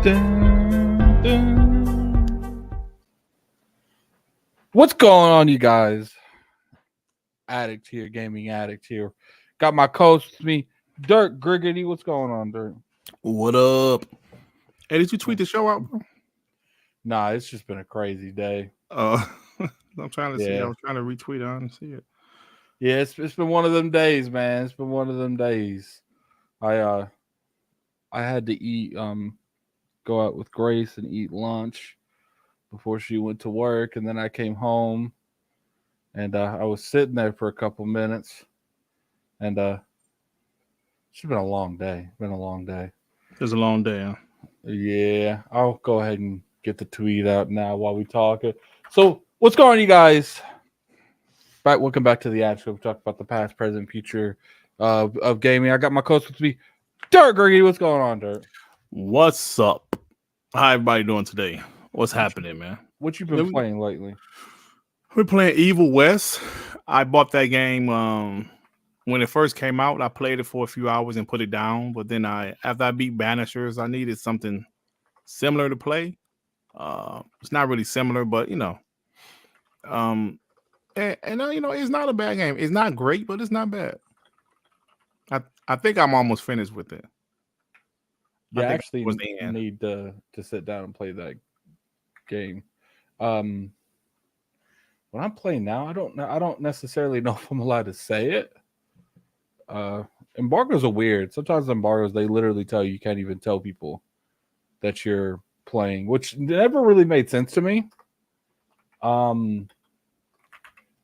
Dun, dun. What's going on, you guys? Addict here, gaming addict here. Got my co-host with me, Dirk Griggity. What's going on, Dirk? What up? Hey, did you tweet the show out, bro? Nah, it's just been a crazy day. I'm trying to see. I was trying to retweet it. I didn't see it. Yeah, it's been one of them days, man. It's been one of them days. I had to eat go out with Grace and eat lunch before she went to work, and then I came home and I was sitting there for a couple minutes, and it's been a long day. Been a long day. It's a long day, huh? Yeah, I'll go ahead and get the tweet out now while we talk it. So, what's going on, you guys? Welcome back to the ad show. We talk about the past, present, future of gaming. I got my coach with me, Dirk Gergie. What's going on, Dirk? What's up? How everybody doing today? What's happening, man? What you been playing lately? We're playing Evil West. I bought that game when it first came out. I played it for a few hours and put it down. But then after I beat Banishers, I needed something similar to play. It's not really similar, but you know, and you know, it's not a bad game. It's not great, but it's not bad. I think I'm almost finished with it. Yeah, I actually need to sit down and play that game. When I'm playing now, I don't necessarily know if I'm allowed to say it. Embargoes are weird. Sometimes embargoes, they literally tell you can't even tell people that you're playing, which never really made sense to me. I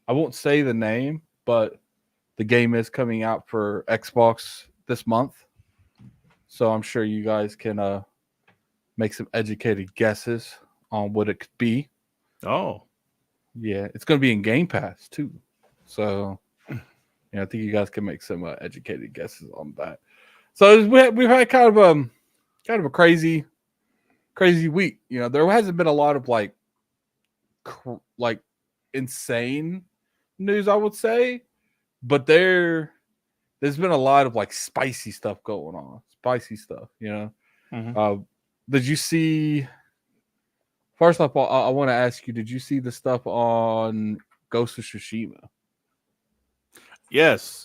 won't say the name, but the game is coming out for Xbox this month. So I'm sure you guys can make some educated guesses on what it could be. Oh. Yeah, it's going to be in Game Pass too. So yeah, I think you guys can make some educated guesses on that. So we've had kind of a crazy week. You know, there hasn't been a lot of like insane news, I would say, but there's been a lot of like spicy stuff going on. Spicy stuff, you know. Mm-hmm. Did you see? First off, I want to ask you: did you see the stuff on Ghost of Tsushima? Yes.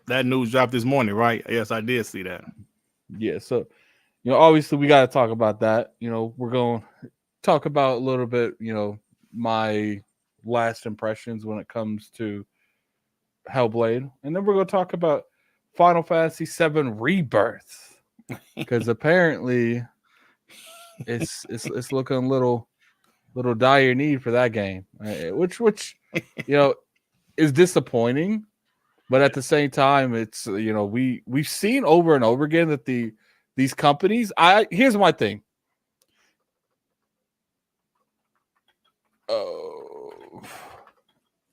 That news dropped this morning, right? Yes, I did see that. Yeah. So, you know, obviously we got to talk about that. You know, we're going to talk about a little bit. You know, my last impressions when it comes to Hellblade, and then we're going to talk about Final Fantasy VII Rebirth, because apparently it's looking a little dire need for that game, which you know is disappointing, but at the same time, it's, you know, we've seen over and over again that these companies. Here's my thing. Oh,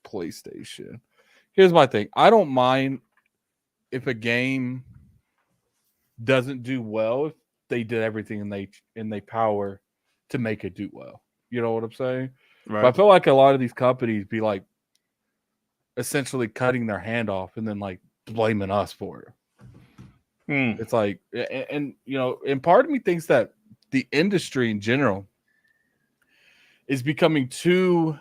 PlayStation. Here's my thing. I don't mind if a game doesn't do well if they did everything in they power to make it do well. You know what I'm saying? Right. But I feel like a lot of these companies be like essentially cutting their hand off and then like blaming us for it. It's like, and you know, and part of me thinks that the industry in general is becoming too.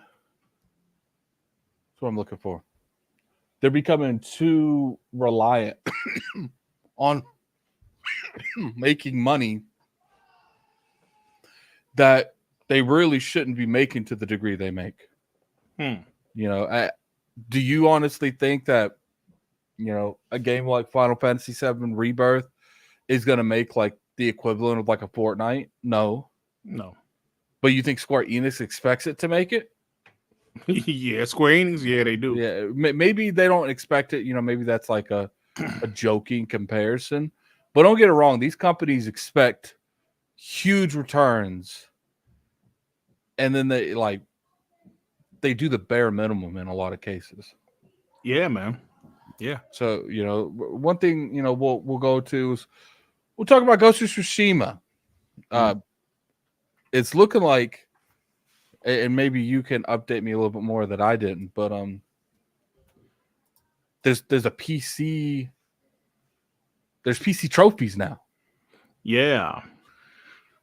That's what I'm looking for. They're becoming too reliant on making money that they really shouldn't be making to the degree they make. You know, do you honestly think that, you know, a game like Final Fantasy VII Rebirth is going to make like the equivalent of like a Fortnite? No. But you think Square Enix expects it to make it? Yeah, Square Enix, yeah, they do. Yeah, maybe they don't expect it. You know, maybe that's like a joking comparison. But don't get it wrong. These companies expect huge returns, and then they do the bare minimum in a lot of cases. Yeah, man. Yeah. So, you know, one thing, you know, we'll go to is we'll talk about Ghost of Tsushima. It's looking like, and maybe you can update me a little bit more that I didn't, but there's a there's PC trophies now. Yeah.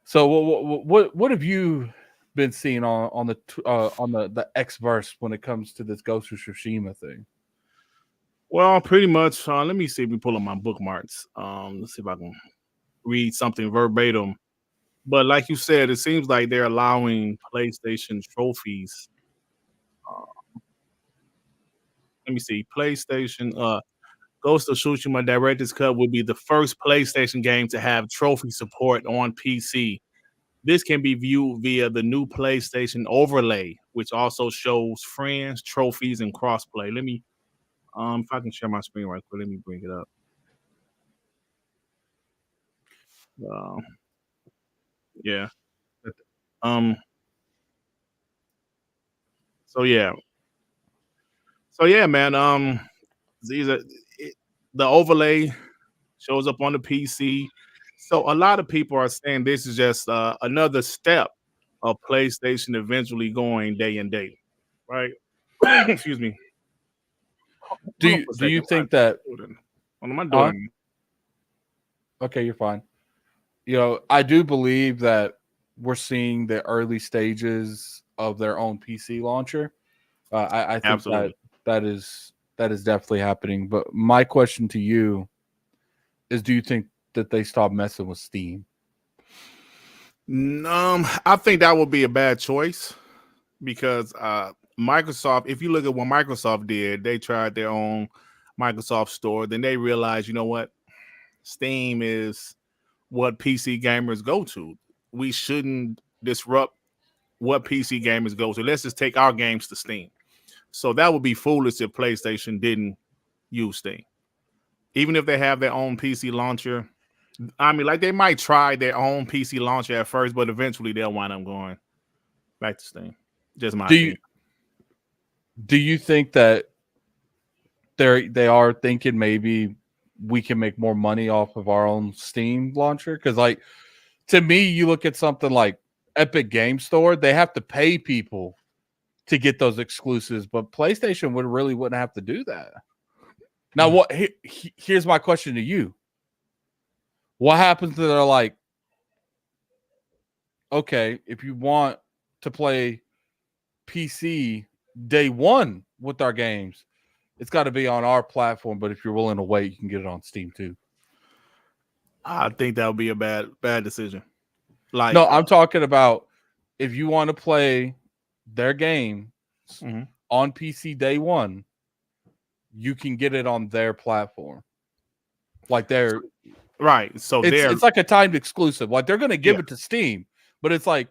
So what have you been seeing on the Xverse when it comes to this Ghost of Tsushima thing? Well, pretty much. Let me see if we pull up my bookmarks. Let's see if I can read something verbatim. But like you said, it seems like they're allowing PlayStation trophies. Uh, Let me see. PlayStation Ghost of Tsushima Director's Cut will be the first PlayStation game to have trophy support on PC. This can be viewed via the new PlayStation overlay, which also shows friends, trophies, and crossplay. Let me, if I can share my screen right quick, let me bring it up. Uh, yeah. Um. So yeah. So yeah, man. These are the overlay shows up on the PC. So a lot of people are saying this is just another step of PlayStation eventually going day and day, right? Excuse me. Hold on for a Do you second. think that? What am I Huh? doing? Okay, you're fine. I do believe that we're seeing the early stages of their own PC launcher. I think Absolutely. that is definitely happening. But my question to you is: do you think that they stop messing with Steam? I think that would be a bad choice because Microsoft, if you look at what Microsoft did, they tried their own Microsoft store. Then they realized, you know what? Steam is what PC gamers go to. We shouldn't disrupt what PC gamers go to. Let's just take our games to Steam. So that would be foolish if PlayStation didn't use Steam. Even if they have their own PC launcher, I mean, like they might try their own PC launcher at first, but eventually they'll wind up going back to Steam. Just my opinion. Do you think that they are thinking maybe we can make more money off of our own Steam launcher? Because like to me, you look at something like Epic Game Store, they have to pay people to get those exclusives, but PlayStation wouldn't have to do that. Now, here's my question to you: what happens to they're like, okay, if you want to play PC day one with our games, it's got to be on our platform. But if you're willing to wait, you can get it on Steam too. I think that would be a bad decision. Like, no, I'm talking about if you want to play their game on PC day one, you can get it on their platform. Like they're right. So it's like a timed exclusive. Like they're going to give it to Steam, but it's like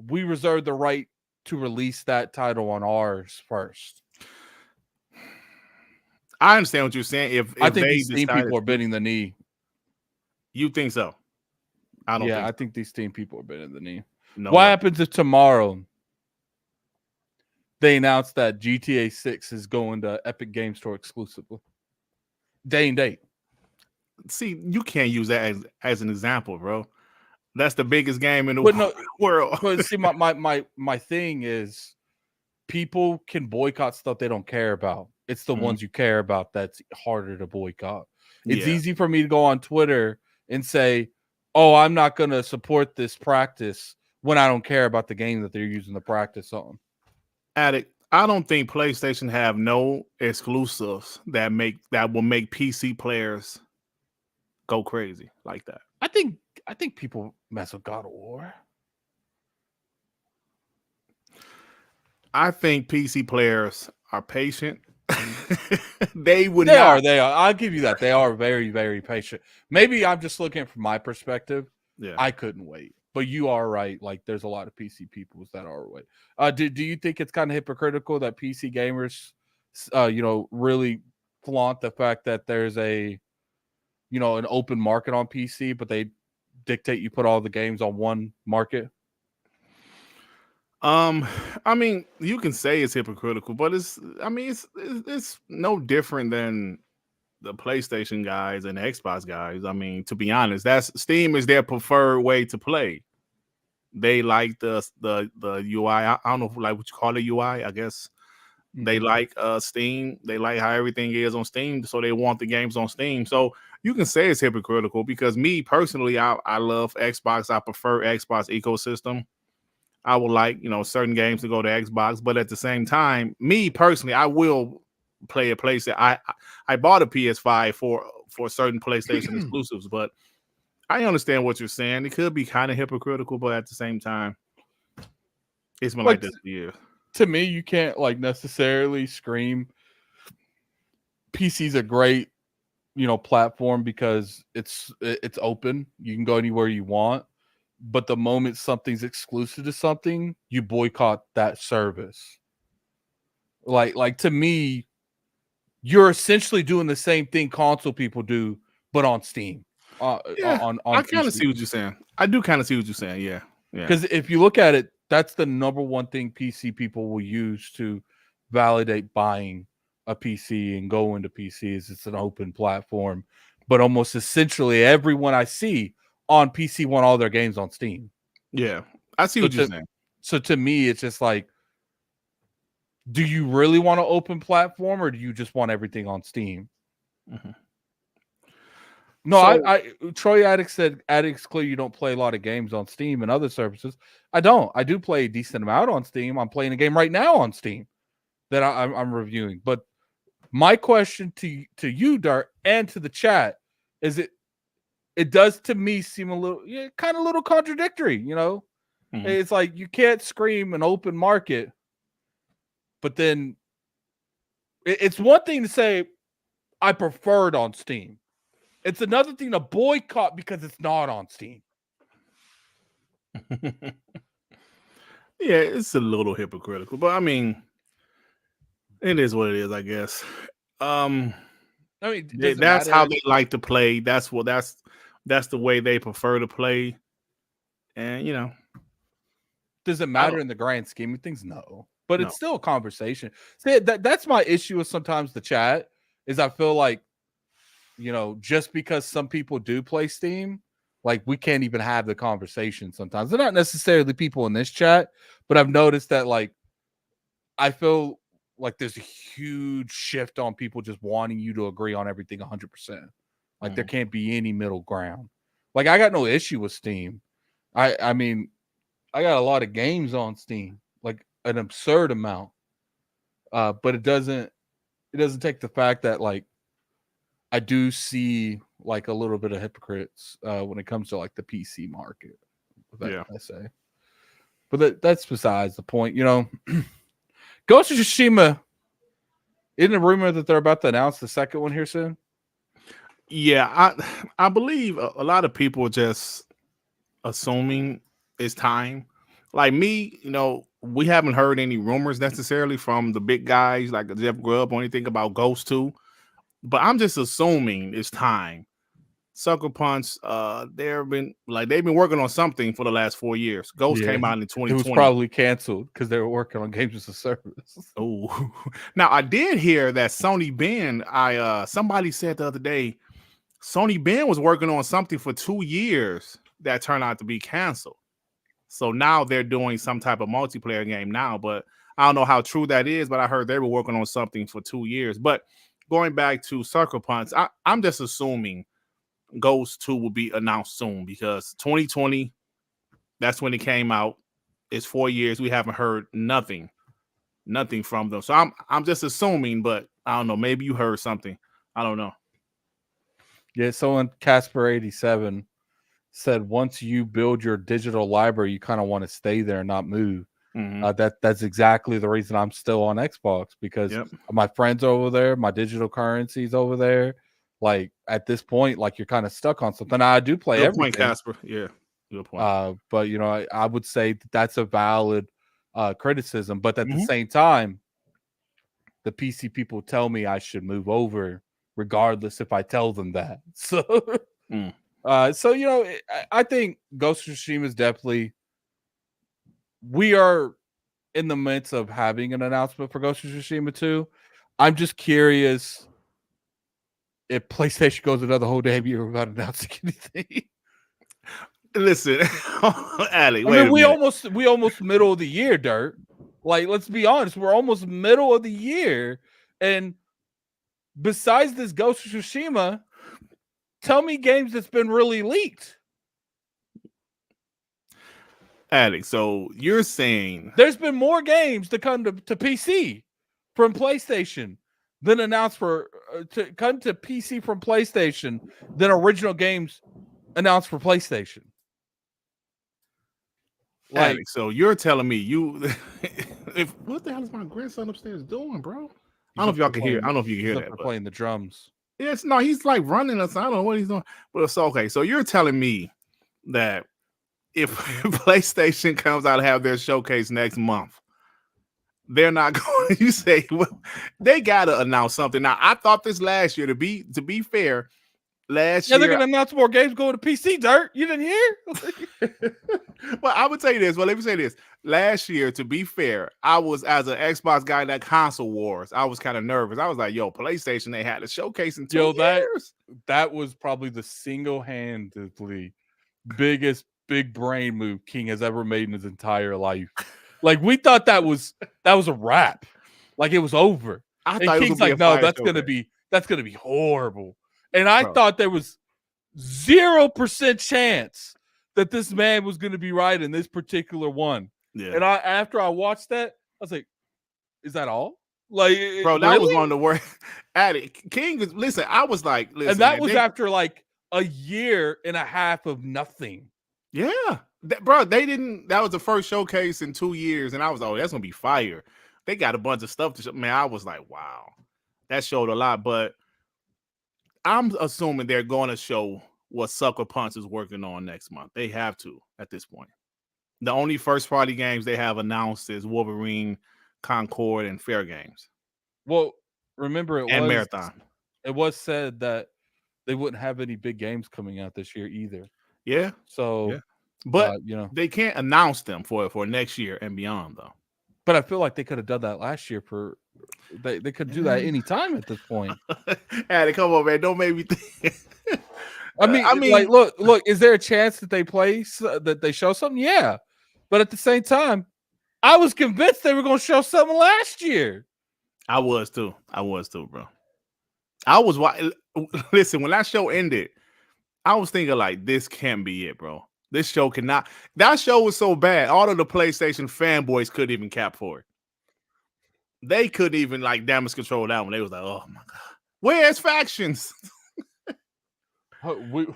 we reserve the right to release that title on ours first. I understand what you're saying. If I think these Steam people are bending the knee. You think so? I don't. Yeah, I think these Steam people are bending the knee. No what way. happens if tomorrow they announce that GTA 6 is going to Epic Game Store exclusively? Day and date. See, you can't use that as an example, bro. That's the biggest game in the world. But see, my thing is people can boycott stuff they don't care about. It's the ones you care about that's harder to boycott. It's easy for me to go on Twitter and say, oh, I'm not going to support this practice when I don't care about the game that they're using the practice on. Addict, I don't think PlayStation have no exclusives that will make PC players go crazy like that. I think people mess with God of War. I think PC players are patient. They are. I'll give you that. They are very, very patient. Maybe I'm just looking from my perspective. Yeah, I couldn't wait. But you are right. Like there's a lot of PC people that are wait. Do you think it's kind of hypocritical that PC gamers, really flaunt the fact that there's an open market on PC, but they dictate you put all the games on one market? I mean, you can say it's hypocritical, but it's no different than the PlayStation guys and the Xbox guys. I mean, to be honest, Steam is their preferred way to play. They like the UI. I don't know, like what you call it UI, I guess. They like Steam. They like how everything is on Steam, so they want the games on Steam. So you can say it's hypocritical because me personally, I love Xbox. I prefer Xbox ecosystem. I would like, certain games to go to Xbox, but at the same time, me personally, I will play a PlayStation. I bought a PS5 for certain PlayStation exclusives, but I understand what you're saying. It could be kind of hypocritical, but at the same time, it's been like this for years. To me, you can't necessarily scream PC's a great, platform because it's open. You can go anywhere you want. But the moment something's exclusive to something, you boycott that service. Like to me, you're essentially doing the same thing console people do, but on Steam. On I kind of see what you're saying. I do kind of see what you're saying. Yeah. Because if you look at it, that's the number one thing PC people will use to validate buying a PC and go into PC is it's an open platform. But almost essentially everyone I see on PC want all their games on Steam. Yeah, I see what you're saying. So to me, it's just like, do you really want an open platform or do you just want everything on Steam? Mm-hmm. No, I Troy Addicts said Addicts Clear you don't play a lot of games on Steam and other services. I don't. I do play a decent amount on Steam. I'm playing a game right now on Steam that I'm reviewing. But my question to you, Dart, and to the chat is it does to me seem a little kind of a little contradictory, Mm-hmm. It's like you can't scream an open market, but then it's one thing to say I prefer it on Steam. It's another thing to boycott because it's not on Steam. Yeah, it's a little hypocritical, but I mean, it is what it is, I guess. That's how they like to play. That's the way they prefer to play. And does it matter in the grand scheme of things? No, but it's still a conversation. See, that's my issue with sometimes the chat is I feel like, just because some people do play Steam, like we can't even have the conversation sometimes. They're not necessarily people in this chat, but I've noticed that I feel like there's a huge shift on people just wanting you to agree on everything 100%. Like there can't be any middle ground. Like I got no issue with Steam. I mean, I got a lot of games on Steam, like an absurd amount. But it doesn't take the fact that I do see a little bit of hypocrites when it comes to the PC market. I say, but that's besides the point. Ghost of Tsushima. Isn't a rumor that they're about to announce the second one here soon? Yeah, I believe a lot of people are just assuming it's time. Like me, we haven't heard any rumors necessarily from the big guys like Jeff Grubb or anything about Ghost 2. But I'm just assuming it's time. Sucker Punch, they've been working on something for the last 4 years. Ghost came out in 2020. It was probably canceled because they were working on games as a service. Oh, now I did hear that Sony Ben. Somebody said the other day, Sony Ben was working on something for 2 years that turned out to be canceled. So now they're doing some type of multiplayer game now, but I don't know how true that is. But I heard they were working on something for 2 years. But going back to Sucker Punch, I'm just assuming Ghost 2 will be announced soon because 2020, that's when it came out. It's 4 years. We haven't heard nothing from them. So I'm just assuming, but I don't know. Maybe you heard something. I don't know. Yeah, someone Casper87 said once you build your digital library, you kind of want to stay there and not move. Mm-hmm. That's exactly the reason I'm still on Xbox because my friends are over there, my digital currency's over there. At this point, you're kind of stuck on something. I do play everything. Point, Casper. Yeah, good point. But I would say that's a valid criticism. But at the same time, the PC people tell me I should move over, regardless if I tell them that. So, I think Ghost of Tsushima is definitely. We are in the midst of having an announcement for Ghost of Tsushima 2. I'm just curious if PlayStation goes another whole damn year without announcing anything. Listen, Ali, we almost middle of the year, Dirt. Like, let's be honest, we're almost middle of the year, and besides this Ghost of Tsushima, tell me games that's been really leaked. Alex, so you're saying there's been more games to come to PC from PlayStation than announced to come to PC from PlayStation than original games announced for PlayStation. Like, Alex, so you're telling me what the hell is my grandson upstairs doing, bro? I don't know if y'all can hear. I don't know if you can hear that. But playing the drums. Yes, no, he's like running us. I don't know what he's doing. But it's okay. So you're telling me that if PlayStation comes out to have their showcase next month, they're not going. You say, well, they gotta announce something. Now, I thought this last year. To be fair, last year they're gonna announce more games going to PC. Dirt, you didn't hear? Well, I would tell you this. Well, let me say this. Last year, to be fair, I was, as an Xbox guy in that console wars, I was kind of nervous. I was like, yo, PlayStation, they had a showcase in 2 years. That was probably the single-handedly biggest big brain move King has ever made in his entire life. Like, we thought that was a wrap. Like, it was over. I and thought King's like, no, that's gonna be horrible. And I thought there was 0% chance that this man was going to be right in this particular one. Yeah. And after I watched that, I was like, is that all? Like, bro, that was one of the worst. King, listen, I was like, listen. And that was after like a year and a half of nothing. Yeah. Bro, that was the first showcase in 2 years. And I was like, oh, that's going to be fire. They got a bunch of stuff to show. Man, I was like, wow, that showed a lot. But I'm assuming they're going to show what Sucker Punch is working on next month. They have to at this point. The only first-party games they have announced is Wolverine, Concord, and Fair Games. Well, remember Marathon. It was said that they wouldn't have any big games coming out this year either. Yeah. So, but they can't announce them for next year and beyond, though. But I feel like they could have done that last year. They could do that any time at this point. Addy, come on, man! Don't make me think. I mean, like, look. Is there a chance that that they show something? Yeah, but at the same time, I was convinced they were going to show something last year. I was too, bro. Listen, when that show ended, I was thinking like, this can't be it, bro. This show cannot. That show was so bad. All of the PlayStation fanboys couldn't even cap for it. They couldn't even like damage control that one. They was like, oh my god, where's Factions?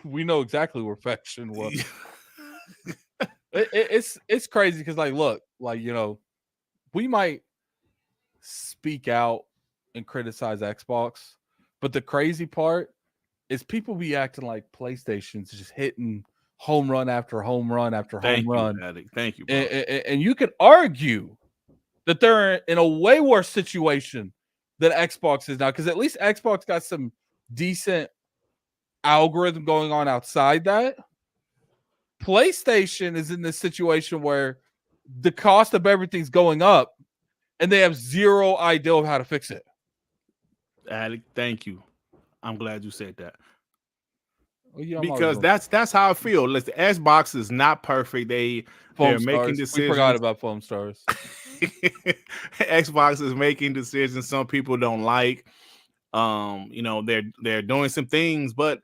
We know exactly where Faction was. It's crazy because like, look, like, we might speak out and criticize Xbox, but the crazy part is people be acting like PlayStation's just hitting home run after home run after home run. Thank you. And you could argue that they're in a way worse situation than Xbox is now, because at least Xbox got some decent algorithm going on outside that. PlayStation is in this situation where the cost of everything's going up and they have zero idea of how to fix it. Alec, thank you. I'm glad you said that. Because that's how I feel. Listen, Xbox is not perfect. They're making decisions. We forgot about Foam Stars. Xbox is making decisions some people don't like. They're doing some things, but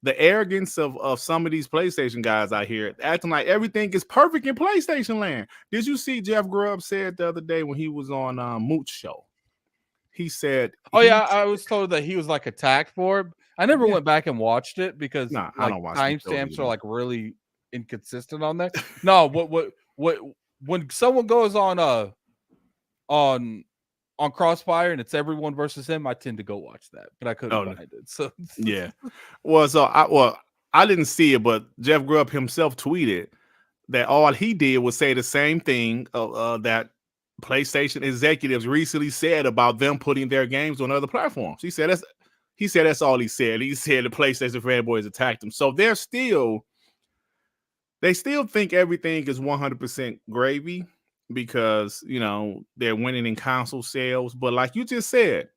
the arrogance of some of these PlayStation guys out here acting like everything is perfect in PlayStation land. Did you see Jeff Grubb said the other day when he was on Mooch Show? He said, I was told that he was like attacked for it. I never went back and watched it because timestamps are like really inconsistent on there. No, what when someone goes on Crossfire and it's everyone versus him, I tend to go watch that, but I couldn't find it. So yeah, I didn't see it, but Jeff Grubb himself tweeted that all he did was say the same thing that PlayStation executives recently said about them putting their games on other platforms. He said that's all he said. He said the PlayStation fanboys attacked him. So they still think everything is 100% gravy because, they're winning in console sales. But like you just said,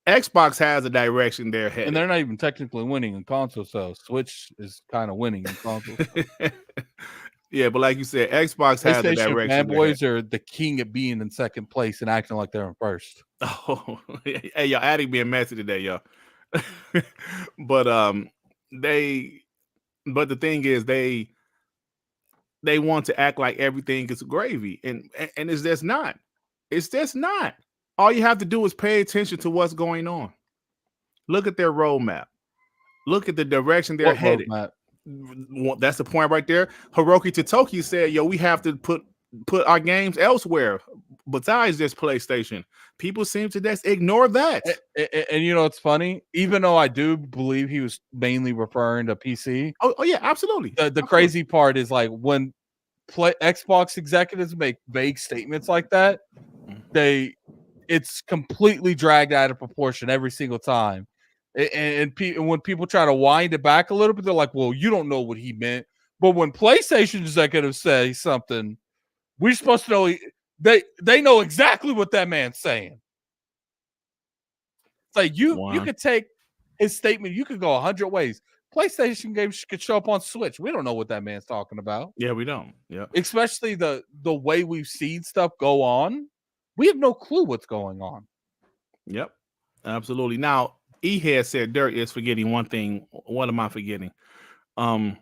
Xbox has a direction they're headed. And they're not even technically winning in console sales. Switch is kind of winning in console sales. Yeah, but like you said, Xbox has the PlayStation direction. fanboys are the king at being in second place and acting like they're in first. Oh, hey, y'all, adding being messy today, y'all. but they, but the thing is, they want to act like everything is gravy, and it's just not. It's just not. All you have to do is pay attention to what's going on. Look at their roadmap. Look at the direction they're What headed. roadmap? That's the point right there. Hiroki Totoki said, "Yo, we have to put our games elsewhere besides this PlayStation." People seem to just ignore that. And you know, it's funny. Even though I do believe he was mainly referring to PC. Oh yeah, absolutely. The crazy part is like when Xbox executives make vague statements like that, it's completely dragged out of proportion every single time. And when people try to wind it back a little bit, they're like, "Well, you don't know what he meant." But when PlayStation executives say something, we're supposed to know they know exactly what that man's saying. It's like you could take his statement, you could go 100 ways. PlayStation games could show up on Switch. We don't know what that man's talking about. Yeah, we don't. Yeah, especially the way we've seen stuff go on. We have no clue what's going on. Yep, absolutely. Now, E-Head said Dirt is forgetting one thing. What am I forgetting? I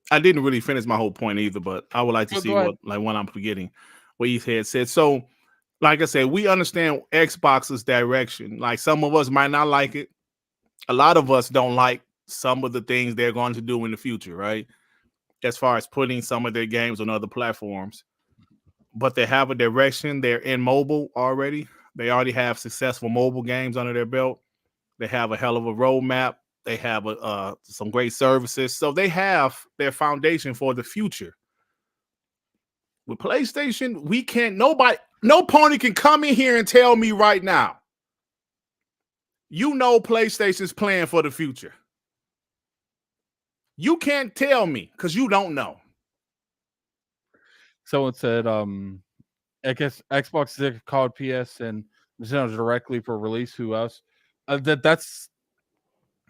didn't really finish my whole point either, but I would like to see what I'm forgetting. What E-Head said. So, like I said, we understand Xbox's direction. Like some of us might not like it. A lot of us don't like some of the things they're going to do in the future, right? As far as putting some of their games on other platforms. But they have a direction. They're in mobile already. They already have successful mobile games under their belt. They have a hell of a roadmap. They have some great services. So they have their foundation for the future. With PlayStation, we can't, no pony can come in here and tell me right now, you know PlayStation's plan for the future. You can't tell me because you don't know. Someone said, I guess Xbox is called PS and Nintendo directly for release. Who else? That's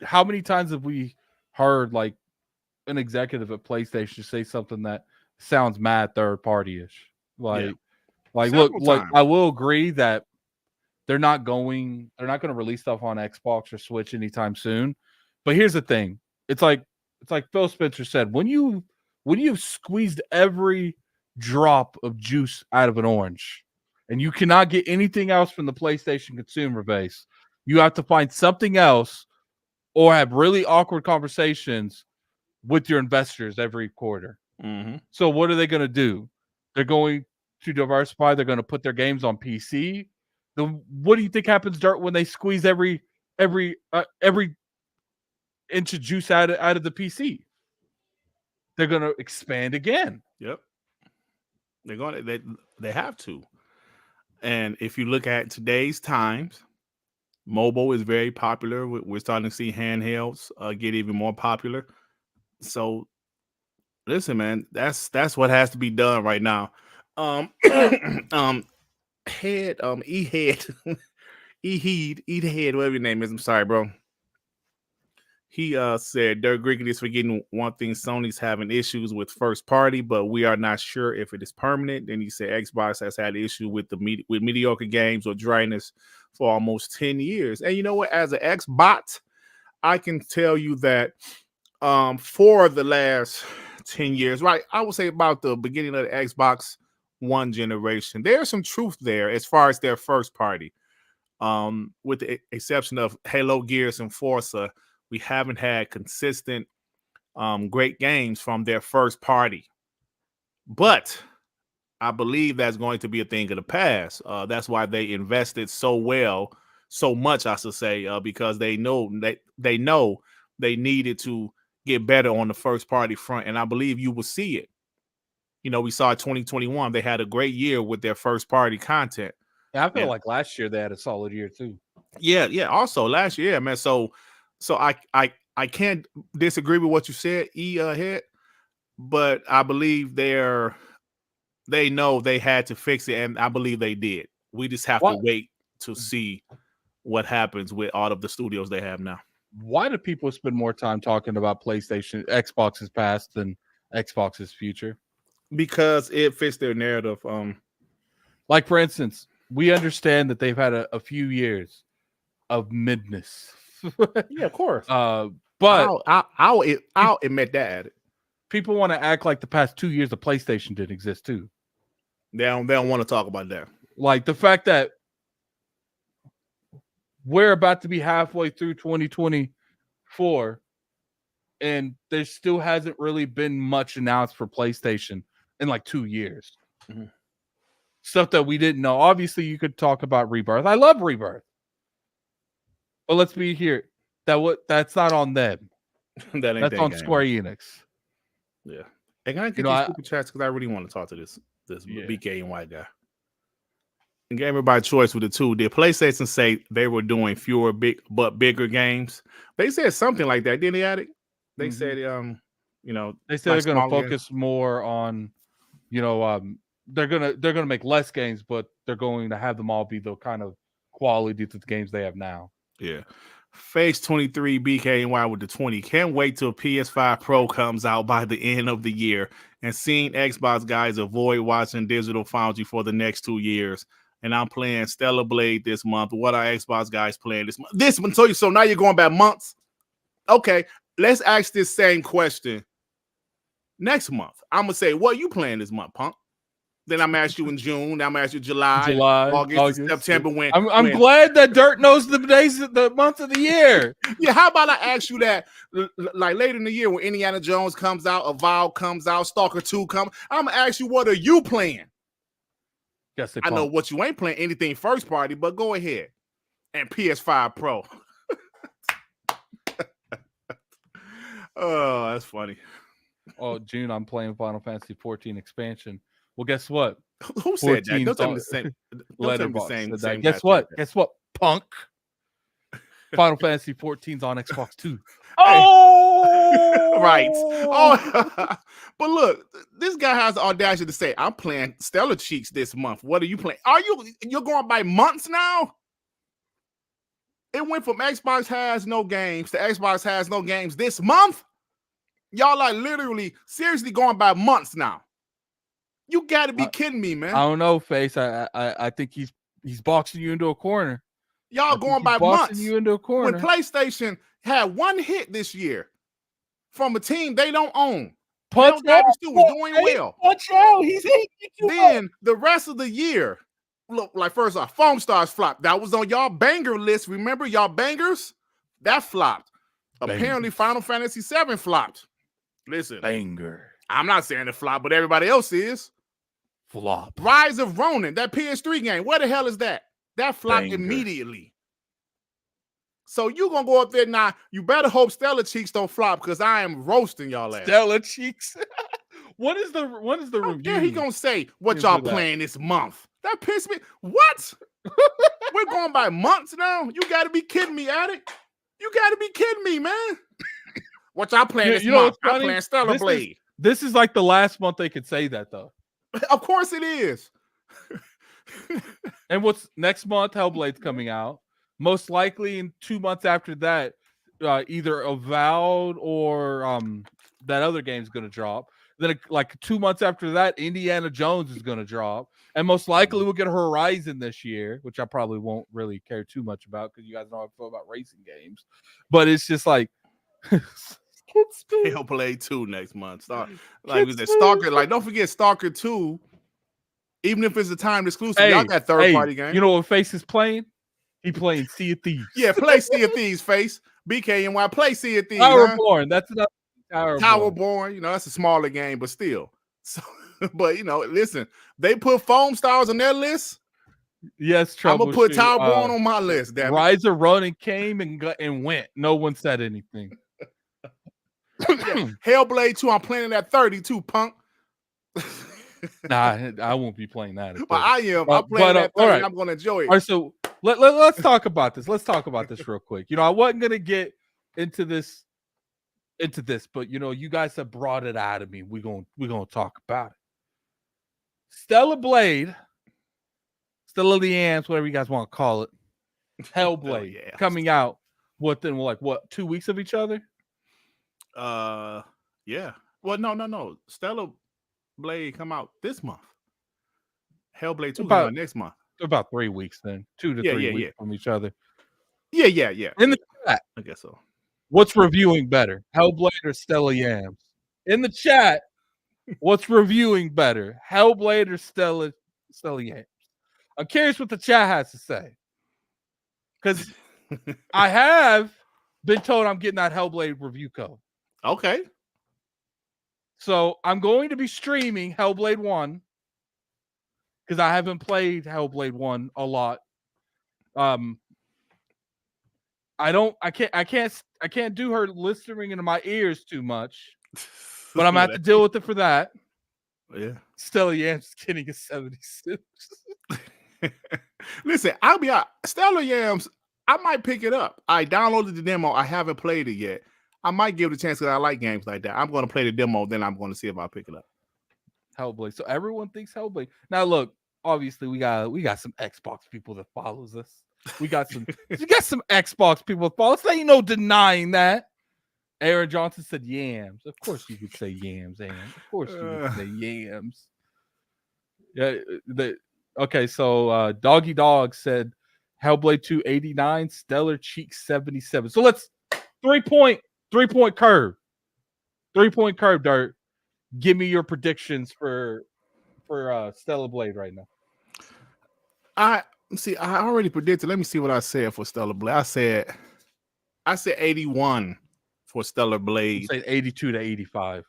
how many times have we heard like an executive at PlayStation say something that sounds mad third party ish? Like look, like I will agree that they're not going to release stuff on Xbox or Switch anytime soon. But here's the thing: it's like Phil Spencer said, when you've squeezed every drop of juice out of an orange and you cannot get anything else from the PlayStation consumer base, you have to find something else or have really awkward conversations with your investors every quarter. Mm-hmm. So what are they going to do? They're going to diversify. They're going to put their games on PC. What do you think happens, Dirt, when they squeeze every inch of juice out of the PC? They're going to expand again. Yep. They're going to, they have to. And if you look at today's times, mobile is very popular. We're starting to see handhelds get even more popular. So listen, man, that's what has to be done right now. E-Head, whatever your name is. I'm sorry, bro. He said Dirk Griggity is forgetting one thing. Sony's having issues with first party, but we are not sure if it is permanent. Then he said Xbox has had issue with with mediocre games or dryness for almost 10 years. And you know what? As an Xbot, I can tell you that for the last 10 years, right? I would say about the beginning of the Xbox One generation, there's some truth there as far as their first party. With the exception of Halo, Gears, and Forza, we haven't had consistent, great games from their first party. But I believe that's going to be a thing of the past. That's why they invested so much, I should say, because they know they needed to get better on the first party front. And I believe you will see it. You know, we saw 2021, they had a great year with their first party content. Yeah, I feel like last year they had a solid year too. Yeah. Also last year, man. So I can't disagree with what you said, Head, but I believe they know they had to fix it, and I believe they did. We just have to wait to see what happens with all of the studios they have now. Why do people spend more time talking about PlayStation, Xbox's past than Xbox's future? because it fits their narrative. Like for instance, we understand that they've had a few years of midness. Yeah, of course. But I'll admit that. People want to act like the past 2 years of PlayStation didn't exist too. They don't want to talk about that. Like the fact that we're about to be halfway through 2024 and there still hasn't really been much announced for PlayStation in like 2 years. Mm-hmm. Stuff that we didn't know. Obviously, you could talk about Rebirth. I love Rebirth. But let's be here. That's not on them. That's on Square Enix. Yeah. And can I get these super chats because I really want to talk to this BK and White guy. And gave everybody choice with the two. Did PlayStation say they were doing fewer bigger games? They said something like that, didn't they, Addict? They said they said they're gonna focus more on, they're gonna make less games, but they're going to have them all be the kind of quality to the games they have now. Yeah. Phase 23 BKNY with the 20. Can't wait till PS5 Pro comes out by the end of the year. And seeing Xbox guys avoid watching Digital Foundry for the next 2 years. And I'm playing Stellar Blade this month. What are Xbox guys playing this month? This one, so now you're going back months. Okay, let's ask this same question next month. I'm gonna say, what are you playing this month, punk? Then I'm gonna ask you in June. Then I'm gonna ask you July, August, September. When I'm glad that Dirt knows the days, the month of the year. Yeah, how about I ask you that like later in the year when Indiana Jones comes out, Avowed comes out, Stalker 2 comes. I'm gonna ask you, what are you playing? I know what you ain't playing, anything first party, but go ahead. And PS5 Pro. Oh, that's funny. Oh, June, I'm playing Final Fantasy 14 expansion. Well, guess what? Who said that? Don't tell me the same. Letterboxd. Guess what? Guess what, punk? Final Fantasy 14's on Xbox 2. Oh, right. Oh, but look, this guy has the audacity to say, "I'm playing Stellar Cheeks this month." What are you playing? You're going by months now? It went from Xbox has no games to Xbox has no games this month. Y'all are literally seriously going by months now. You got to be kidding me, man. I don't know, Face. I think he's boxing you into a corner. Y'all going by months. You into a corner. When PlayStation had one hit this year from a team they don't own. Punch out. Was doing well. Punch out. He's hating you. Then the rest of the year, look, like first off, Foam Stars flopped. That was on y'all banger list. Remember y'all bangers? That flopped. Apparently, Final Fantasy VII flopped. Listen, banger. I'm not saying it flopped, but everybody else is. Flop. Rise of Ronin, that PS3 game. Where the hell is that? That flopped immediately. So you gonna go up there now. You better hope Stellar Cheeks don't flop because I am roasting y'all ass. Stellar Cheeks. What is the review? Yeah, he gonna say what y'all playing this month. That pissed me. What? We're going by months now. You gotta be kidding me, Addict. You gotta be kidding me, man. What y'all playing this month? I'm playing Stellar Blade. This is like the last month they could say that though. Of course it is. And what's next month? Hellblade's coming out. Most likely in 2 months after that, either Avowed or that other game's going to drop. Then like 2 months after that, Indiana Jones is going to drop. And most likely we'll get Horizon this year, which I probably won't really care too much about because you guys know how I feel about racing games. But it's just like... Hellblade 2 next month. Like we said, Stalker. Like, don't forget Stalker 2. Even if it's a timed exclusive, y'all got third-party game. You know what Face is playing? He playing Sea of Thieves. Yeah, play Sea of Thieves, Face. BKNY, play Sea of Thieves. Towerborn. That's another Towerborn. You know, that's a smaller game, but still. So, but you know, listen, they put Foam Stars on their list. Yes, I'm gonna put Towerborn on my list. Damn Rise of Ronin came and went. No one said anything. Yeah. Hellblade 2, I'm playing at 32, punk. Nah, I won't be playing that. Well, I am. I'm playing at 30. Right. I'm going to enjoy it. All right, so let's talk about this. Let's talk about this real quick. You know, I wasn't going to get into this, but you know, you guys have brought it out of me. We're gonna talk about it. Stellar Blade, Stellar of the Ants, whatever you guys want to call it. Hellblade coming out. What 2 weeks of each other? Yeah. Well, no. Stellar Blade come out this month. Hellblade 2 come About out next month. 3 weeks then. 2 to Yeah, 3 yeah, weeks yeah. from each other. Yeah. In the chat, I guess so. what's reviewing better? Hellblade or Stella Yams? In the chat, what's reviewing better? Hellblade or Stella Yams? I'm curious what the chat has to say. Because I have been told I'm getting that Hellblade review code. Okay. So I'm going to be streaming Hellblade 1 because I haven't played Hellblade 1 a lot. I can't do her listening into my ears too much. But I'm gonna have to deal with it for that. Yeah. Stella Yams getting a 76. Listen, I'll be out. Stellar Yams, I might pick it up. I downloaded the demo. I haven't played it yet. I might give it a chance because I like games like that. I'm going to play the demo, then I'm going to see if I pick it up. Hellblade. So everyone thinks Hellblade. Now look, obviously we got some Xbox people that follows us. We got some Xbox people that follow us. There ain't no denying that. Aaron Johnson said yams. Of course you could say yams, Aaron. Of course you could say yams. Yeah. Okay, so Doggy Dog said Hellblade 2 89, Stellar Cheek 77. So let's 3-point curve. 3-point curve, Dirt. Give me your predictions for Stellar Blade right now. I already predicted. Let me see what I said for Stellar Blade. I said 81 for Stellar Blade. Say 82 to 85.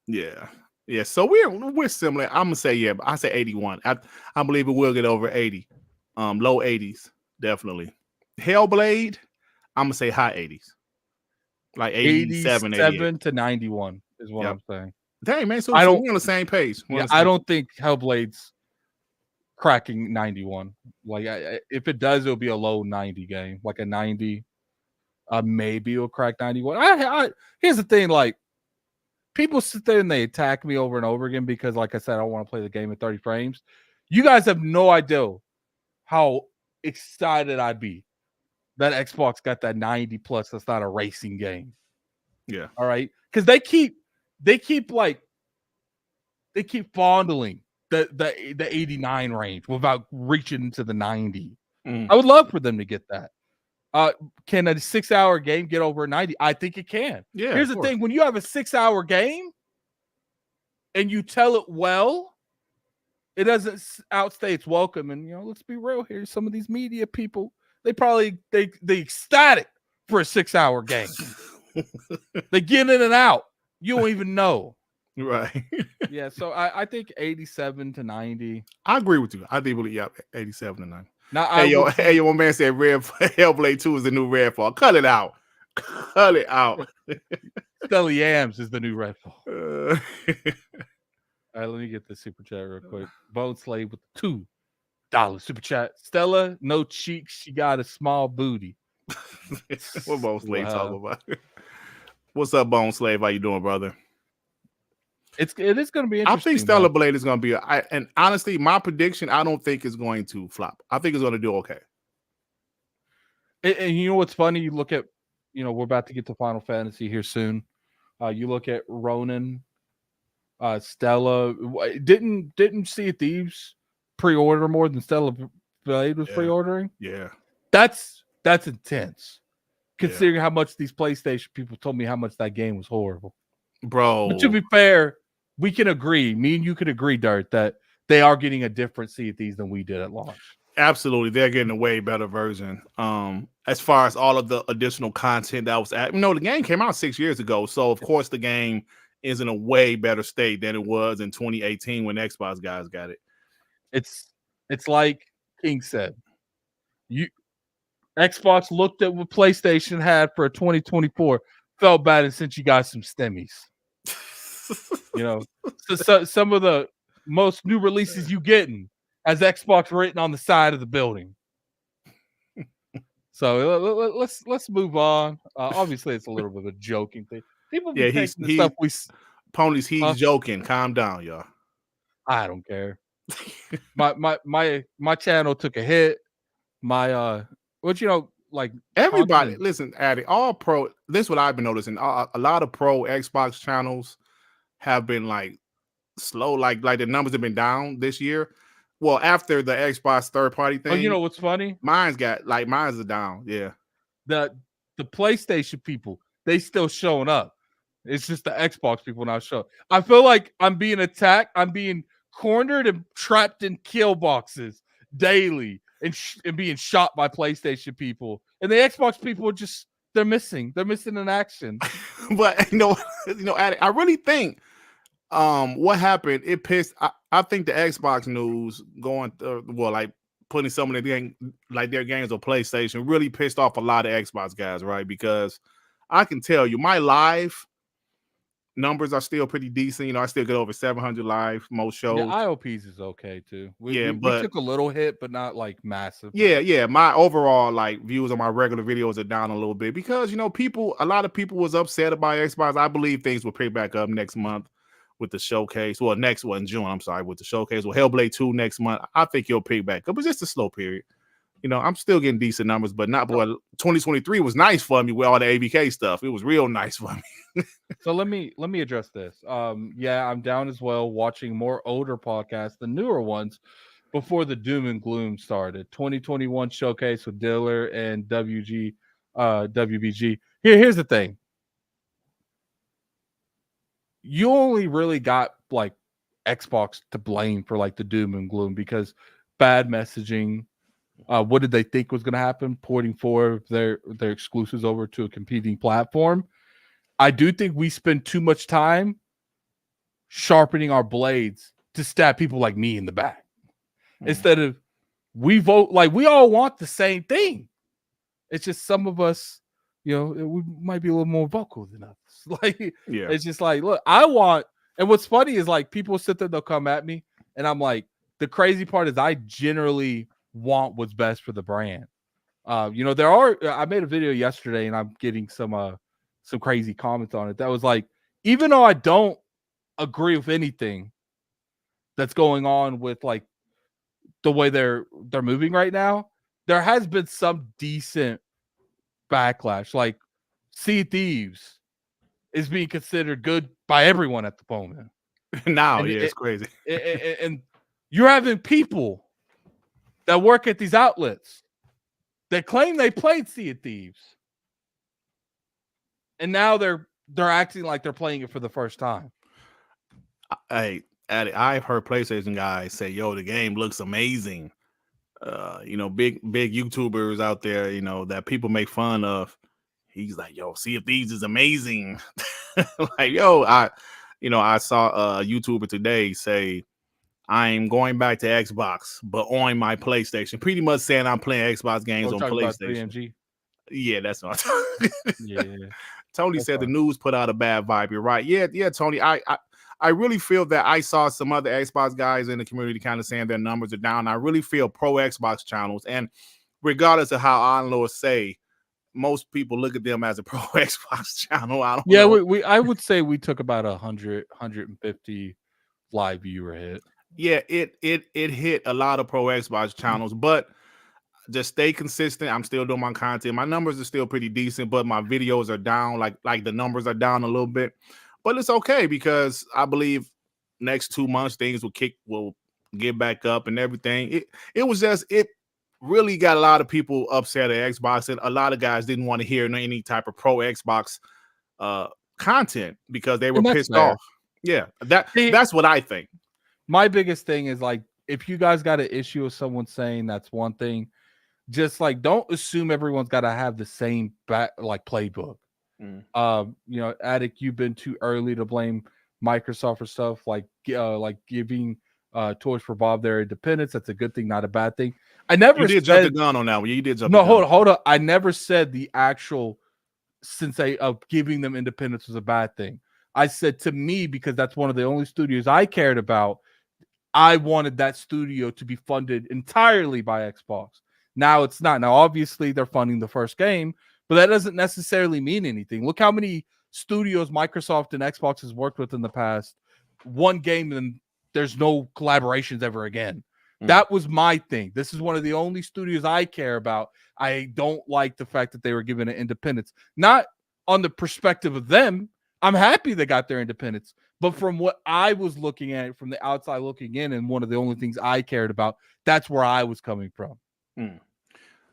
Yeah. Yeah. So we're similar. I'm gonna say but I say 81. I believe it will get over 80. Low 80s, definitely. Hellblade, I'm gonna say high 80s. Like 87 to 91 is what I'm saying. Dang, man. So we're on the same page. I don't think Hellblade's cracking 91. Like, if it does, it'll be a low 90 game, like a 90. Maybe it'll crack 91. Here's the thing: like, people sit there and they attack me over and over again because, like I said, I don't want to play the game at 30 frames. You guys have no idea how excited I'd be that Xbox got that 90 plus. That's not a racing game. Yeah. All right, because they keep fondling the 89 range without reaching into the 90. I would love for them to get that. Can a 6-hour game get over 90? I think it can. Yeah. Here's the thing: when you have a 6-hour game and you tell it well, it doesn't outstay its welcome. And let's be real here. Some of these media people, they ecstatic for a 6-hour game. They get in and out. You don't even know. Right. Yeah. So I think 87 to 90. I agree with you. I think 87 to 90. Now, hey, one man said Hellblade 2 is the new Redfall. Cut it out. Cut it out. Stella Yams is the new Redfall. All right, let me get the super chat real quick. Bone Slave with the $2 super chat. Stella, no cheeks. She got a small booty. What Bone Slave talking about? What's up, Bone Slave? How you doing, brother? It is going to be interesting. I think Stellar Blade is going to be, and honestly, my prediction, I don't think it's going to flop. I think it's going to do okay. And you know what's funny? You look at, we're about to get to Final Fantasy here soon. You look at Ronin, Stella. Didn't Sea of Thieves pre-order more than Stellar Blade was pre-ordering? Yeah, that's intense. Considering how much these PlayStation people told me how much that game was horrible, bro. But to be fair, we can agree. Me and you could agree, Dirt, that they are getting a different Sea of Thieves than we did at launch. Absolutely, they're getting a way better version. As far as all of the additional content that was the game came out 6 years ago, so of course the game is in a way better state than it was in 2018 when Xbox guys got it. It's like King said. Xbox looked at what PlayStation had for 2024, felt bad, and sent you guys some stemmies. So some of the most new releases you getting has Xbox written on the side of the building. So let's move on. Obviously, it's a little bit of a joking thing. People be taking the stuff we ponies. He's joking. Calm down, y'all. I don't care. my channel took a hit. My everybody, content. Listen, Addy, all pro. This is what I've been noticing. A lot of pro Xbox channels have been like slow. Like the numbers have been down this year. Well, after the Xbox third party Oh, you thing, know what's funny? mine's are down. Yeah. The PlayStation people, they still showing up. It's just the Xbox people not showing. I feel like I'm being attacked. I'm being cornered and trapped in kill boxes daily and being shot by PlayStation people. And the Xbox people are just they're missing. They're missing in action. But I really think what happened, it pissed I think the Xbox news going like putting some of their games on PlayStation really pissed off a lot of Xbox guys, right? Because I can tell you my live numbers are still pretty decent. I still get over 700 live most shows. Yeah, IOPs is okay too. We but took a little hit, but not like massive. Yeah. My overall like views on my regular videos are down a little bit because a lot of people was upset about Xbox. I believe things will pick back up next month with the showcase. Well, next one in June. I'm sorry, with the showcase. Well, Hellblade 2 next month. I think you'll pick back up. It's just a slow period. I'm still getting decent numbers, but not boy. 2023 was nice for me with all the ABK stuff. It was real nice for me. So let me address this. Yeah, I'm down as well watching more older podcasts than newer ones before the doom and gloom started. 2021 showcase with Diller and WBG. Here's the thing. You only really got like Xbox to blame for like the doom and gloom because bad messaging. What did they think was going to happen? Porting four of their exclusives over to a competing platform. I do think we spend too much time sharpening our blades to stab people like me in the back. Instead of we vote like we all want the same thing. It's just some of us, we might be a little more vocal than others. It's just like, look, I want, and what's funny is like people sit there, they'll come at me, and I'm like, the crazy part is I generally want what's best for the brand. I made a video yesterday and I'm getting some crazy comments on it that was like, even though I don't agree with anything that's going on with like the way they're moving right now, there has been some decent backlash. Like Sea of Thieves is being considered good by everyone at the moment. Now, it's crazy. And you're having people that work at these outlets that claim they played Sea of Thieves, and now they're acting like they're playing it for the first time. I've heard PlayStation guys say, "Yo, the game looks amazing." Big YouTubers out there, that people make fun of. He's like, "Yo, Sea of Thieves is amazing." Like, yo, I saw a YouTuber today say, I'm going back to Xbox, but on my PlayStation. Pretty much saying I'm playing Xbox games on PlayStation. Yeah, that's what I'm talking. Yeah. Tony said the news put out a bad vibe. You're right. Yeah, Tony. I really feel that I saw some other Xbox guys in the community kind of saying their numbers are down. I really feel pro Xbox channels, and regardless of how onlookers say, most people look at them as a pro Xbox channel. I don't know. I would say we took about 150 live viewer hit. Yeah, it hit a lot of pro Xbox channels, but just stay consistent. I'm still doing my content. My numbers are still pretty decent, but my videos are down. Like the numbers are down a little bit, but it's okay because I believe next 2 months things will get back up and everything. It really got a lot of people upset at Xbox, and a lot of guys didn't want to hear any type of pro Xbox content because they were pissed off. Yeah, that's what I think. My biggest thing is like, if you guys got an issue with someone saying that's one thing, just like don't assume everyone's got to have the same playbook. Addict, you've been too early to blame Microsoft for stuff like giving Toys for Bob their independence. That's a good thing, not a bad thing. I never did jump the gun on that one. You did jump. No, hold on. I never said the actual sensei of giving them independence was a bad thing. I said, to me, because that's one of the only studios I cared about, I wanted that studio to be funded entirely by Xbox. Now it's not. Now, obviously, they're funding the first game, but that doesn't necessarily mean anything. Look how many studios Microsoft and Xbox has worked with in the past. One game, and there's no collaborations ever again. That was my thing. This is one of the only studios I care about. I don't like the fact that they were given an independence. Not on the perspective of them. I'm happy they got their independence, But from what I was looking at, from the outside looking in, and one of the only things I cared about, that's where I was coming from.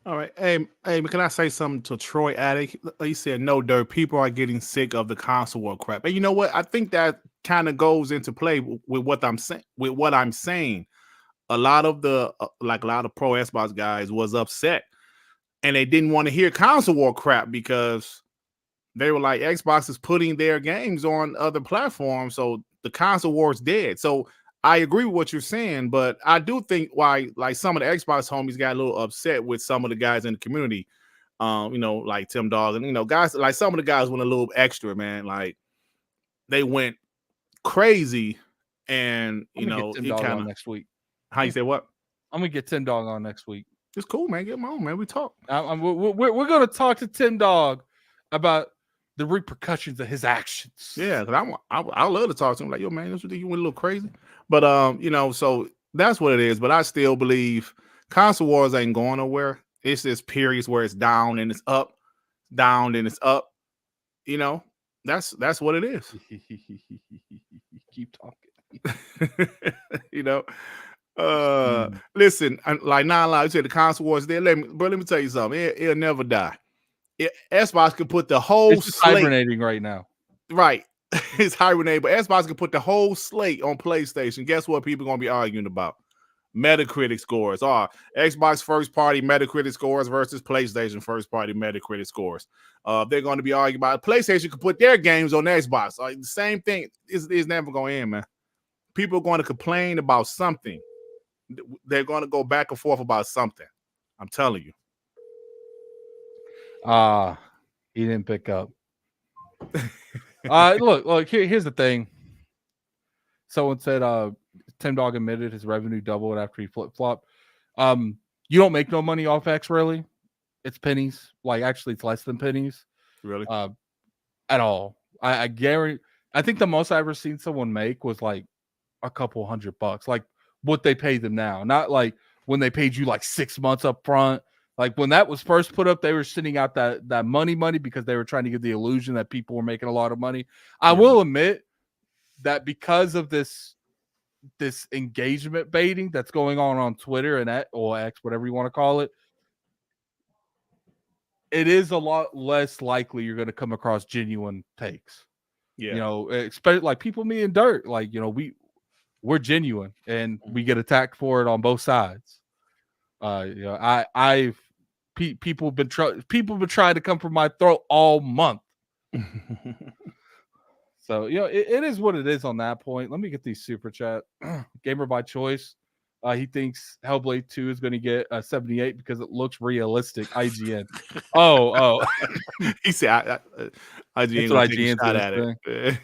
All right. Hey, can I say something to Troy Attic? He said, no, Dirt, people are getting sick of the console war crap. And you know what? I think that kind of goes into play with what I'm saying. A lot of the a lot of pro Xbox guys was upset and they didn't want to hear console war crap because they were like, Xbox is putting their games on other platforms, so the console war is dead. So I agree with what you're saying, but I do think why like some of the Xbox homies got a little upset with some of the guys in the community, like Tim Dog and guys like some of the guys went a little extra, man. Like they went crazy, and Tim Dog on next week. How you say what? I'm gonna get Tim Dog on next week. It's cool, man. Get him on, man. We talk. We're gonna talk to Tim Dog about the repercussions of his actions. Yeah, because I love to talk to him. Like, yo, man, you went a little crazy. But so that's what it is. But I still believe console wars ain't going nowhere. It's just periods where it's down and it's up, down and it's up. That's what it is. Keep talking. Listen, like you said, the console wars there. Let me tell you something. It'll never die. Xbox could put the whole slate hibernating right now. Right. It's hibernating, but Xbox could put the whole slate on PlayStation. Guess what people are going to be arguing about? Metacritic scores. Xbox first party Metacritic scores versus PlayStation first party Metacritic scores. They're going to be arguing about PlayStation could put their games on Xbox. The same thing is never going to end, man. People are going to complain about something. They're going to go back and forth about something. I'm telling you. He didn't pick up. Look, here's the thing. Someone said Tim Dog admitted his revenue doubled after he flip-flopped. You don't make no money off X, really. It's pennies. Like, actually, it's less than pennies. Really? At all. I guarantee. I think the most I ever seen someone make was like a couple $100, like what they pay them now. Not like when they paid you like 6 months up front. Like when that was first put up, they were sending out that money because they were trying to give the illusion that people were making a lot of money. I will admit that because of this engagement baiting that's going on Twitter and or X, whatever you want to call it, it is a lot less likely you're going to come across genuine takes. Yeah. Especially like people, me and Dirt, like, we're genuine and we get attacked for it on both sides. People have been trying to come for my throat all month. So, it is what it is on that point. Let me get these super chat. Gamer by choice. He thinks Hellblade 2 is going to get a 78 because it looks realistic. IGN. Oh. He said IGN will take a shot at it.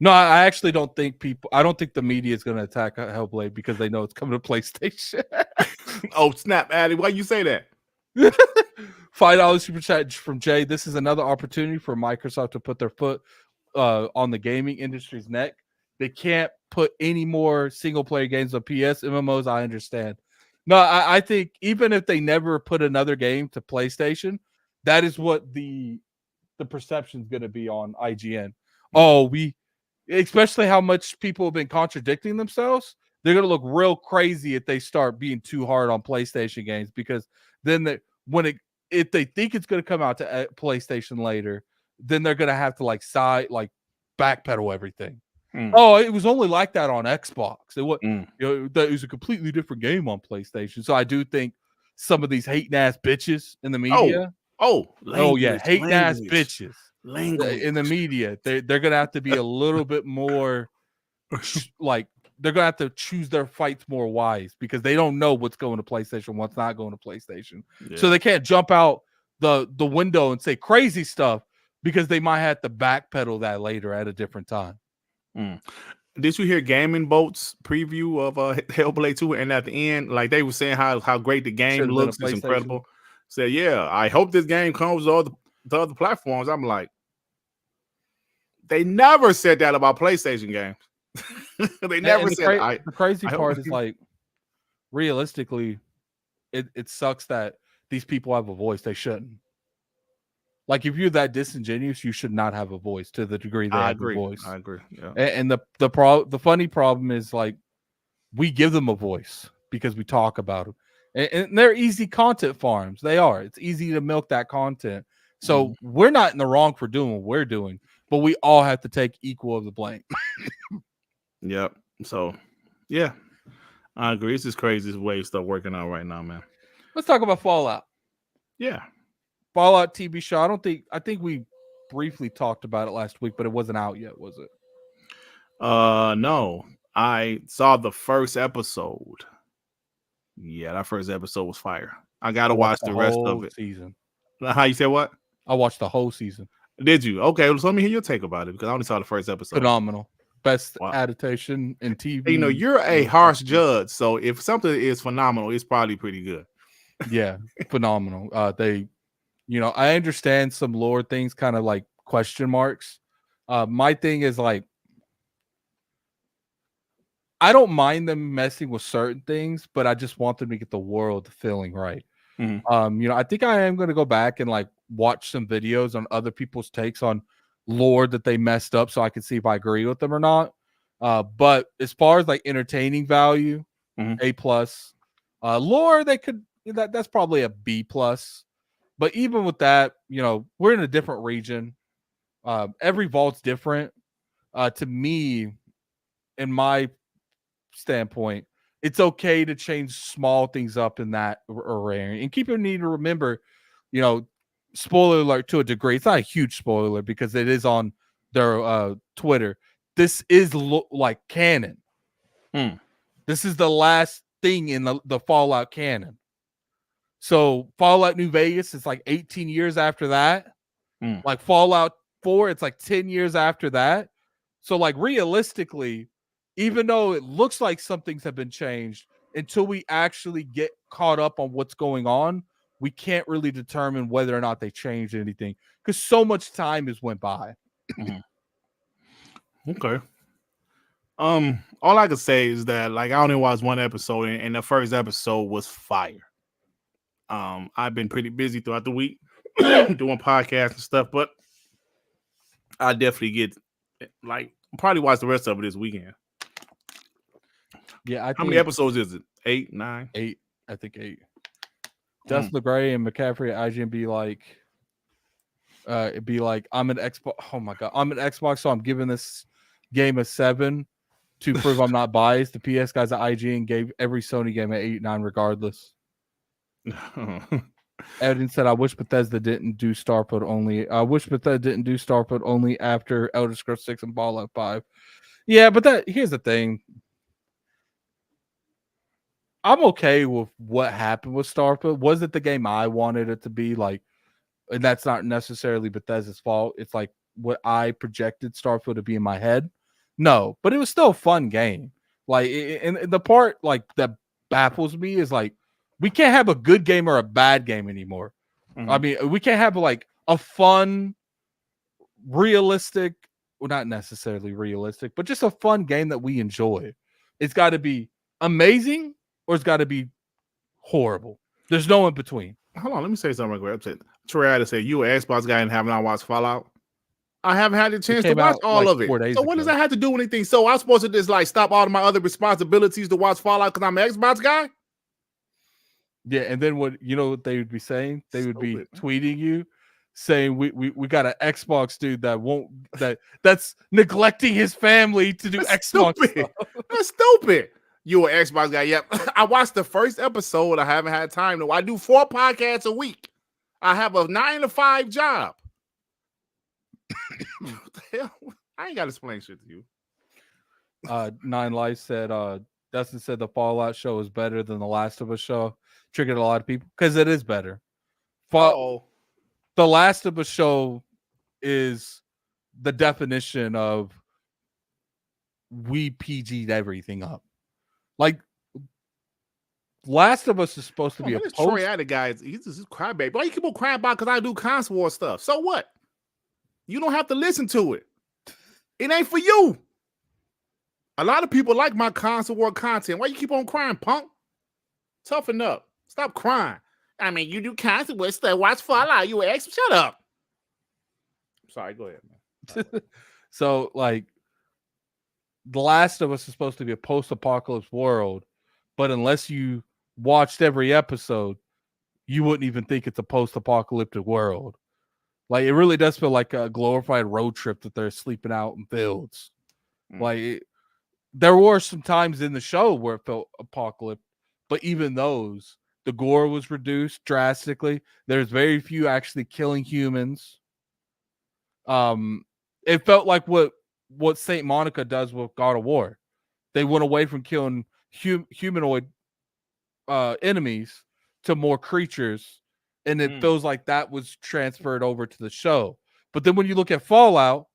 No, I actually don't think I don't think the media is going to attack Hellblade because they know it's coming to PlayStation. Oh, snap, Addy. Why you say that? $5 super chat from Jay. This is another opportunity for Microsoft to put their foot on the gaming industry's neck. They can't put any more single-player games on PS. MMOs, I understand. No, I think even if they never put another game to PlayStation, that is what the perception is going to be on IGN. Especially how much people have been contradicting themselves, they're going to look real crazy if they start being too hard on PlayStation games, because then if they think it's going to come out to PlayStation later, then they're going to have to backpedal everything. Oh, it was only like that on Xbox. It was, it was a completely different game on PlayStation. So I do think some of these hating ass bitches in the media. Hating ass bitches in the media. They're gonna have to be a little bit more like they're gonna have to choose their fights more wise, because they don't know what's going to PlayStation, what's not going to PlayStation. Yeah. So they can't jump out the window and say crazy stuff, because they might have to backpedal that later at a different time. Did you hear Gaming Boat's preview of Hellblade 2? And at the end, like they were saying how great the game looks, it's incredible. Said, yeah, I hope this game comes to all the other platforms. I'm like, they never said that about PlayStation games. They never said. The crazy part is, like, realistically, it sucks that these people have a voice they shouldn't. Like if you're that disingenuous, you should not have a voice to the degree they I have a agree. voice. I agree. Yeah. And the funny problem is like we give them a voice because we talk about them, and they're easy content farms. They are. It's easy to milk that content. So we're not in the wrong for doing what we're doing, but we all have to take equal of the blame. Yep. So, yeah, I agree. It's just crazy this way stuff working out right now, man. Let's talk about Fallout. Yeah. Fallout TV show. I think we briefly talked about it last week, but it wasn't out yet, was it? No. I saw the first episode. Yeah, that first episode was fire. I gotta watch the rest of it. Season. How you said what? I watched the whole season. Did you? Okay, well, so let me hear your take about it because I only saw the first episode. Phenomenal. Best adaptation in TV. You know, you're a harsh judge, so if something is phenomenal, it's probably pretty good. Yeah, phenomenal. I understand some lore things, kind of like question marks. My thing is like, I don't mind them messing with certain things, but I just want them to get the world feeling right. I think I am going to go back and like watch some videos on other people's takes on lore that they messed up, so I can see if I agree with them or not. But as far as like entertaining value, A+. Lore, that's probably a B+. But even with that, we're in a different region. Every vault's different. To me, in my standpoint, it's okay to change small things up in that array. And keep need to remember, spoiler alert to a degree. It's not a huge spoiler alert because it is on their Twitter. This is like canon. This is the last thing in the Fallout canon. So Fallout New Vegas is like 18 years after that. Like Fallout 4, it's like 10 years after that. So like realistically, even though it looks like some things have been changed, until we actually get caught up on what's going on, we can't really determine whether or not they changed anything because so much time has went by. Okay. All I can say is that like I only watched one episode and the first episode was fire. I've been pretty busy throughout the week doing podcasts and stuff, but I definitely get probably watch the rest of it this weekend. Yeah, how many episodes is it? 8, 9? 8. I think 8. Dustin LeGray and McCaffrey at IGN be like, it'd be like, I'm an Xbox. Oh my god, I'm an Xbox, so I'm giving this game a 7 to prove I'm not biased. The PS guys at IGN gave every Sony game an 8, 9 regardless. Evan said, I wish Bethesda didn't do Starfield only. I wish Bethesda didn't do Starfield only after Elder Scrolls 6 and Fallout 5. Yeah, but here's the thing. I'm okay with what happened with Starfield. Was it the game I wanted it to be? Like, and that's not necessarily Bethesda's fault. It's like what I projected Starfield to be in my head. No, but it was still a fun game. Like, and the part like that baffles me is like, we can't have a good game or a bad game anymore. I mean, we can't have like a fun, realistic, well, not necessarily realistic, but just a fun game that we enjoy. It's got to be amazing or it's got to be horrible. There's no in between. Hold on, let me say something real quick. Troy had to say, you an Xbox guy and have not watched Fallout? I haven't had the chance to watch all of it. So what does that have to do with anything? So I'm supposed to just like stop all of my other responsibilities to watch Fallout because I'm an Xbox guy? Yeah, and then what they would be saying? They would be tweeting you saying we got an Xbox dude that's neglecting his family to do Xbox stuff. That's stupid. You an Xbox guy? Yep. I watched the first episode. I haven't had time to. I do 4 podcasts a week. I have a 9-to-5 job. What the hell? I ain't got to explain shit to you. 9 Life said, Dustin said the Fallout show is better than the Last of Us show. Triggered a lot of people because it is better. The Last of Us show is the definition of we PG'd everything up. Like Last of Us is supposed to be a post. Troy Adder guy. He's just crybaby. Why you keep on crying about? Because I do console war stuff. So what? You don't have to listen to it. It ain't for you. A lot of people like my console war content. Why you keep on crying, punk? Toughen up. Stop crying. I mean, you do console war stuff. Watch Fallout. You ex. Shut up. Sorry, go ahead, man. So, like, The Last of Us is supposed to be a post-apocalypse world, but unless you watched every episode, you wouldn't even think it's a post-apocalyptic world. Like, it really does feel like a glorified road trip that they're sleeping out in fields. There were some times in the show where it felt apocalyptic, but even those, the gore was reduced drastically. There's very few actually killing humans. It felt like what Saint Monica does with God of War. They went away from killing humanoid enemies to more creatures, and it feels like that was transferred over to the show. But then when you look at Fallout,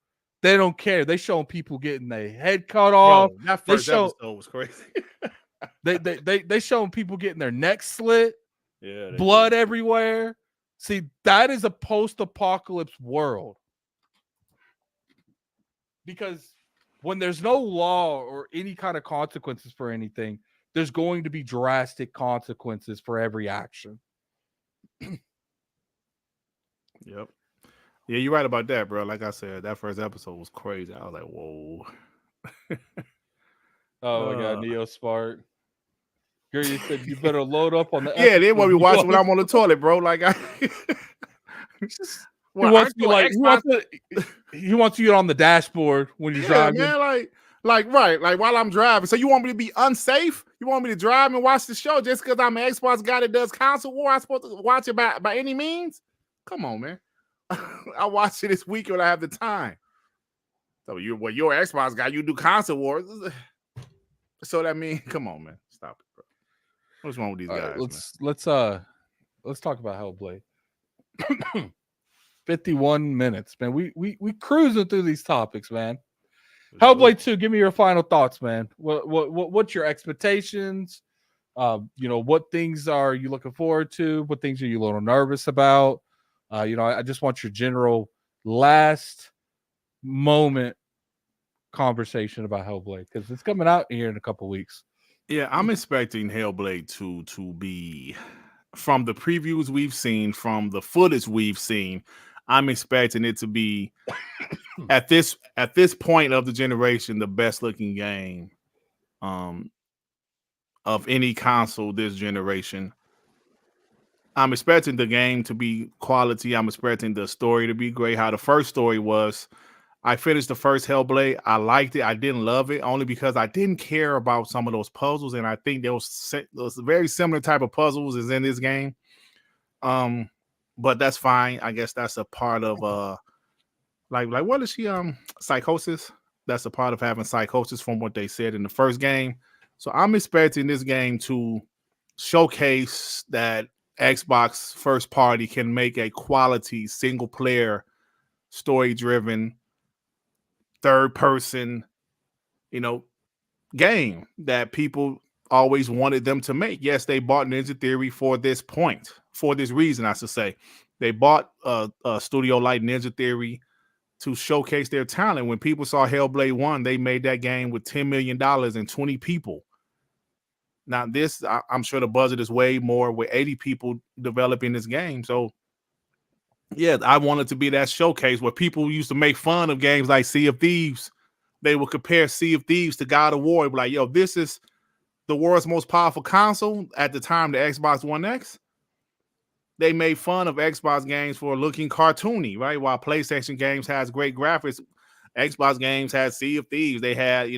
they don't care. They showing people getting their head cut off. Bro, that first episode was crazy. they showing people getting their necks slit. Yeah, blood everywhere. See, that is a post-apocalypse world. Because when there's no law or any kind of consequences for anything, there's going to be drastic consequences for every action. Yep. Yeah, you're right about that, bro. Like I said, that first episode was crazy. I was like, whoa. Oh my god, Neo Smart. Girl, you said you better load up on the yeah, they want me watching when I'm on the toilet, bro. Like he wants you on the dashboard when you're driving. Man, like while I'm driving. So you want me to be unsafe? You want me to drive and watch the show just because I'm an Xbox guy that does console war? I'm supposed to watch it by any means? Come on, man. I watch it this week when I have the time. So you're an Xbox guy, you do console wars. So that means, come on, man. Stop it, bro. What's wrong with these guys? Let's talk about Hellblade. 51 minutes, man. We cruising through these topics, man. Hellblade 2, give me your final thoughts, man. What's your expectations? What things are you looking forward to? What things are you a little nervous about? I just want your general last moment conversation about Hellblade, because it's coming out here in a couple weeks. Yeah, I'm expecting Hellblade 2 to be, from the previews we've seen, from the footage we've seen, I'm expecting it to be at this point of the generation, the best looking game of any console this generation. I'm expecting the game to be quality. I'm expecting the story to be great. How the first story was. I finished the first Hellblade. I liked it. I didn't love it only because I didn't care about some of those puzzles, and I think there was very similar type of puzzles as in this game. But that's fine. I guess that's a part of like what is she psychosis? That's a part of having psychosis from what they said in the first game. So I'm expecting this game to showcase that Xbox first party can make a quality single player story driven third person, game that people always wanted them to make. Yes, they bought Ninja Theory for this reason, I should say. They bought a studio like Ninja Theory to showcase their talent. When people saw Hellblade 1, they made that game with $10 million and 20 people. Now this, I'm sure the budget is way more with 80 people developing this game. So yeah, I wanted to be that showcase where people used to make fun of games like Sea of Thieves. They would compare Sea of Thieves to God of War. Be like, yo, this is the world's most powerful console at the time, the Xbox One X. They made fun of Xbox games for looking cartoony, right? While PlayStation games has great graphics, Xbox games had Sea of Thieves. They had,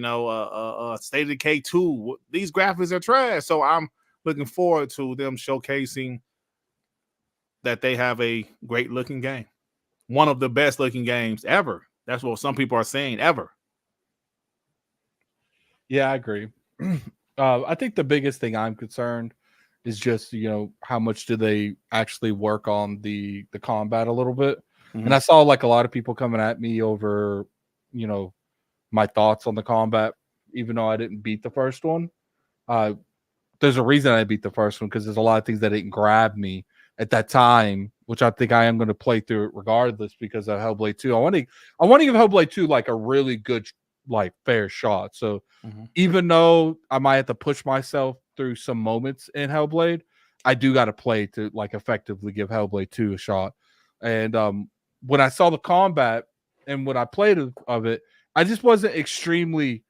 State of Decay 2. These graphics are trash. So I'm looking forward to them showcasing that they have a great looking game. One of the best looking games ever. That's what some people are saying, ever. Yeah, I agree. I think the biggest thing I'm concerned is just, how much do they actually work on the combat a little bit? Mm-hmm. And I saw like a lot of people coming at me over, my thoughts on the combat, even though I didn't beat the first one. There's a reason I beat the first one, because there's a lot of things that didn't grab me at that time, which I think I am going to play through it regardless because of Hellblade 2. I want to give Hellblade 2 like a really good, like fair shot. So even though I might have to push myself through some moments in Hellblade, I do got to play to like effectively give Hellblade 2 a shot. And when I saw the combat, and what I played of it, I just wasn't extremely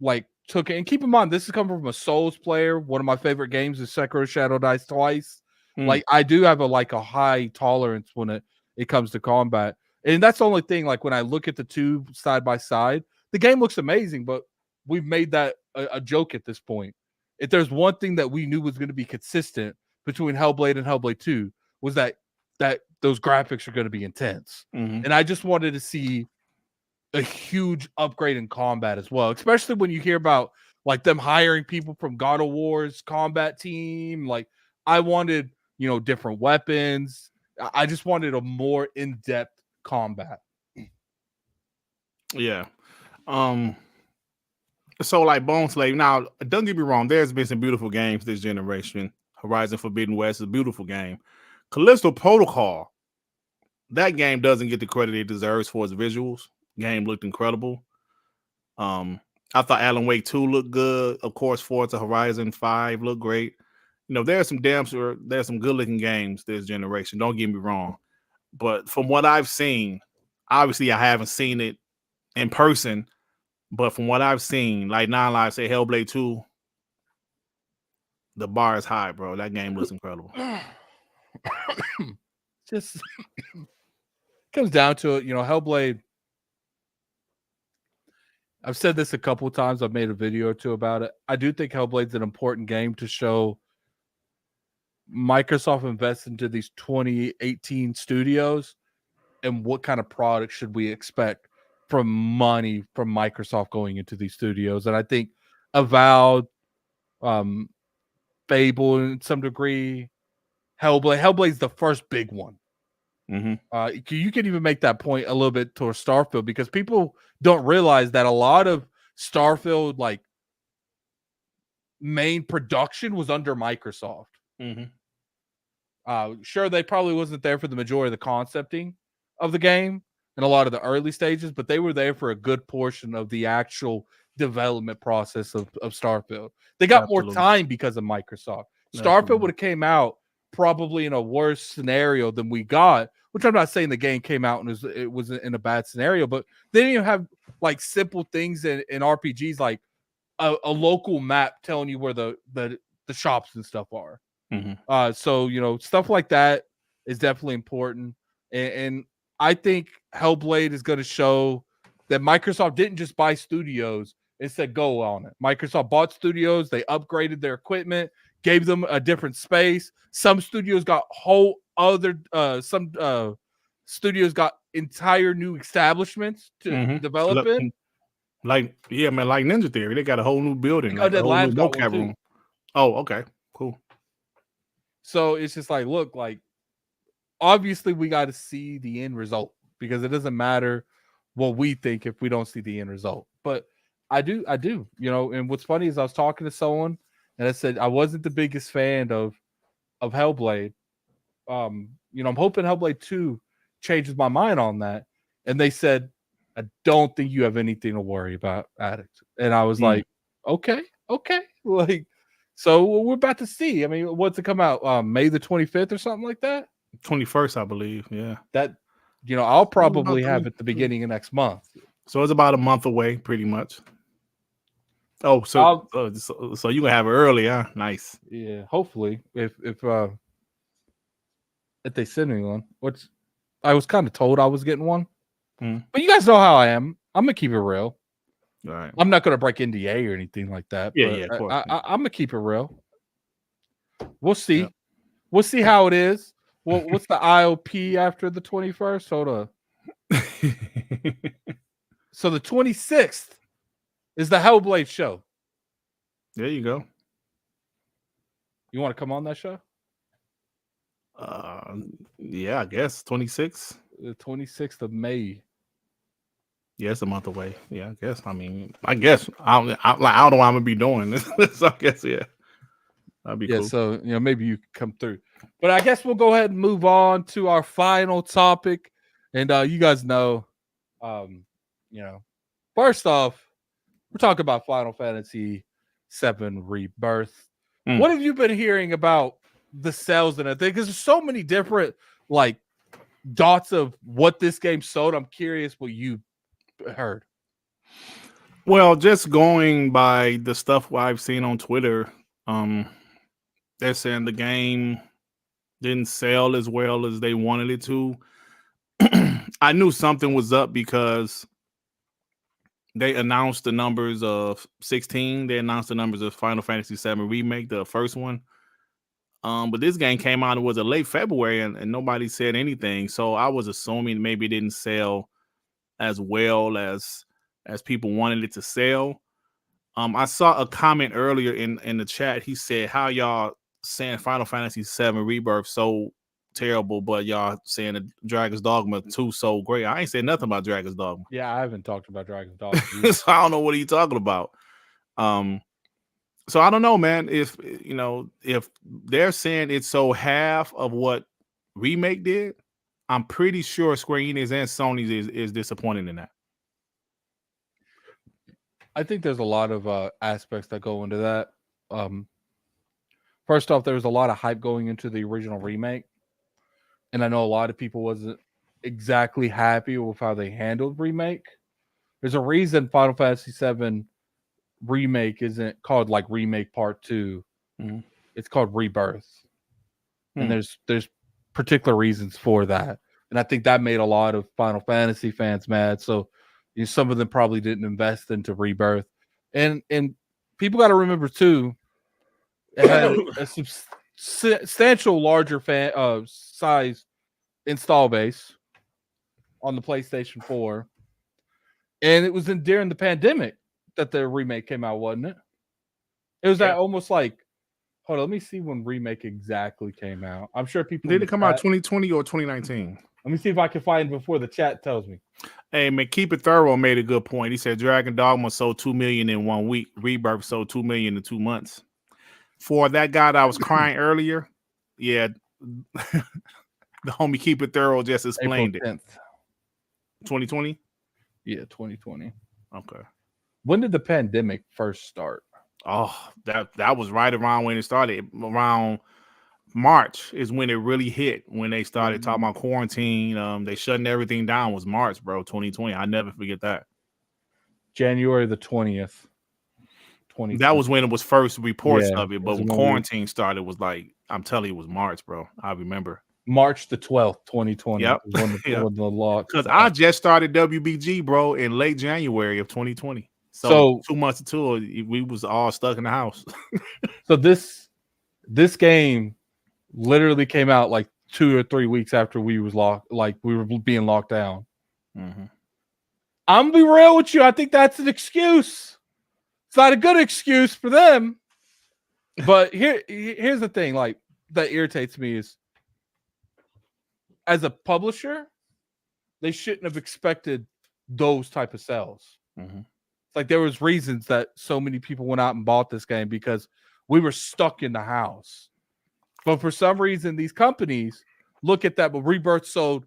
like took it. And keep in mind, this is coming from a Souls player. One of my favorite games is Sekiro Shadow Dice Twice. Like I do have a high tolerance when it comes to combat. And that's the only thing, like when I look at the two side by side, the game looks amazing, but we've made that a joke at this point. If there's one thing that we knew was going to be consistent between Hellblade and Hellblade 2 was that those graphics are going to be intense. And I just wanted to see a huge upgrade in combat as well, especially when you hear about like them hiring people from God of War's combat team. Like I wanted, different weapons. I just wanted a more in-depth combat. Yeah. So like Bone Slave, now don't get me wrong, there's been some beautiful games this generation. Horizon Forbidden West is a beautiful game. Callisto Protocol, that game doesn't get the credit it deserves for its visuals. Game looked incredible. I thought Alan Wake 2 looked good. Of course, Forza Horizon 5 looked great. There's some good looking games this generation. Don't get me wrong. But from what I've seen, obviously I haven't seen it in person, but from what I've seen, like Nine Lives say Hellblade 2, the bar is high, bro. That game looks incredible. Just comes down to it, Hellblade. I've said this a couple of times. I've made a video or two about it. I do think Hellblade's an important game to show Microsoft invest into these 2018 studios and what kind of product should we expect from money from Microsoft going into these studios. And I think Avowed, Fable in some degree, Hellblade's the first big one. You can even make that point a little bit towards Starfield, because people don't realize that a lot of Starfield like main production was under Microsoft. Sure, they probably wasn't there for the majority of the concepting of the game and a lot of the early stages, but they were there for a good portion of the actual development process of Starfield. They got more time because of Microsoft. Starfield would have came out probably in a worse scenario than we got, which I'm not saying the game came out and it was in a bad scenario, but they didn't even have like simple things in RPGs like a local map telling you where the shops and stuff are. So stuff like that is definitely important, and I think Hellblade is going to show that Microsoft didn't just buy studios; it said go on it. Microsoft bought studios, they upgraded their equipment, gave them a different space. Some studios got studios got entire new establishments to develop in. Like Ninja Theory, they got a whole new building, like a whole new vocab room. Oh, okay, cool. So it's just like, look, like obviously we got to see the end result, because it doesn't matter what we think if we don't see the end result. But I do, and what's funny is I was talking to someone and I said I wasn't the biggest fan of Hellblade. I'm hoping Hellblade 2 changes my mind on that. And they said, I don't think you have anything to worry about, Addict. And I was like, okay. Like, so we're about to see. I mean, what's it come out? May the 25th or something like that? 21st, I believe. Yeah. That, I'll probably have it the beginning of next month. So it's about a month away, pretty much. Oh, so you gonna have it early, huh? Nice. Yeah, hopefully. If they send me one, which I was kind of told I was getting one. But you guys know how I am. I'm gonna keep it real. All right. I'm not gonna break NDA or anything like that. Yeah, of course. I'm gonna keep it real. We'll see. Yeah. We'll see how it is. Well, what's the IOP after the 21st? Hold on. So the 26th is the Hellblade show. There you go. You want to come on that show? Yeah, I guess 26th. The 26th of May. Yeah, it's a month away. Yeah, I guess. I mean, I don't know what I'm gonna be doing this. So I guess, yeah, that'd be cool. So maybe you come through. But I guess we'll go ahead and move on to our final topic. And you guys know, first off, we're talking about Final Fantasy VII Rebirth. What have you been hearing about the sales and everything? Because there's so many different thoughts of what this game sold. I'm curious what you heard. Well, just going by the stuff I've seen on Twitter, they're saying the game didn't sell as well as they wanted it to. I knew something was up because they announced the numbers of 16. They announced the numbers of Final Fantasy VII Remake, the first one. But this game came out, it was a late February, and nobody said anything. So I was assuming maybe it didn't sell as well as people wanted it to sell. I saw a comment earlier in the chat. He said, "How y'all saying Final Fantasy VII Rebirth so terrible, but y'all saying that Dragon's Dogma 2 so great?" I ain't said nothing about Dragon's Dogma. Yeah, I haven't talked about Dragon's Dogma. So I don't know what are you talking about. So I don't know, man. If they're saying it's so half of what Remake did, I'm pretty sure Square Enix and Sony's is disappointed in that. I think there's a lot of aspects that go into that. First off, there was a lot of hype going into the original remake, and I know a lot of people wasn't exactly happy with how they handled remake. There's a reason Final Fantasy VII Remake isn't called like Remake Part 2. Mm-hmm. It's called Rebirth. And there's particular reasons for that. And I think that made a lot of Final Fantasy fans mad. So some of them probably didn't invest into Rebirth. And people got to remember too, it had a substantial larger size install base on the PlayStation 4. And it was during the pandemic that the remake came out, wasn't it? It was that almost like, hold on, let me see when remake exactly came out. I'm sure people did it come out 2020 or 2019? Let me see if I can find it before the chat tells me. Hey man, Keep It Thorough made a good point. He said Dragon Dogma sold 2 million in 1 week. Rebirth sold 2 million in 2 months. For that guy that was crying earlier, yeah, the homie Keep It Thorough just explained April 10th. it. 2020? Yeah, 2020. Okay. When did the pandemic first start? Oh, that was right around when it started. Around March is when it really hit. When they started talking about quarantine, they shutting everything down. Was March, bro, 2020. I never forget that. January the 20th. 2020. That was when it was first reports of it. But when quarantine started, was like, I'm telling you, it was March, bro. I remember. March the 12th, 2020. Yep. When the law. Because I just started WBG, bro, in late January of 2020. So 2 months until we was all stuck in the house. So this game literally came out like 2 or 3 weeks after we was locked, like we were being locked down. Mm-hmm. I'm gonna be real with you. I think that's an excuse. It's not a good excuse for them. But here's the thing, like that irritates me is, as a publisher, they shouldn't have expected those type of sales. Mm-hmm. Like there was reasons that so many people went out and bought this game because we were stuck in the house. But for some reason, these companies look at that. But Rebirth sold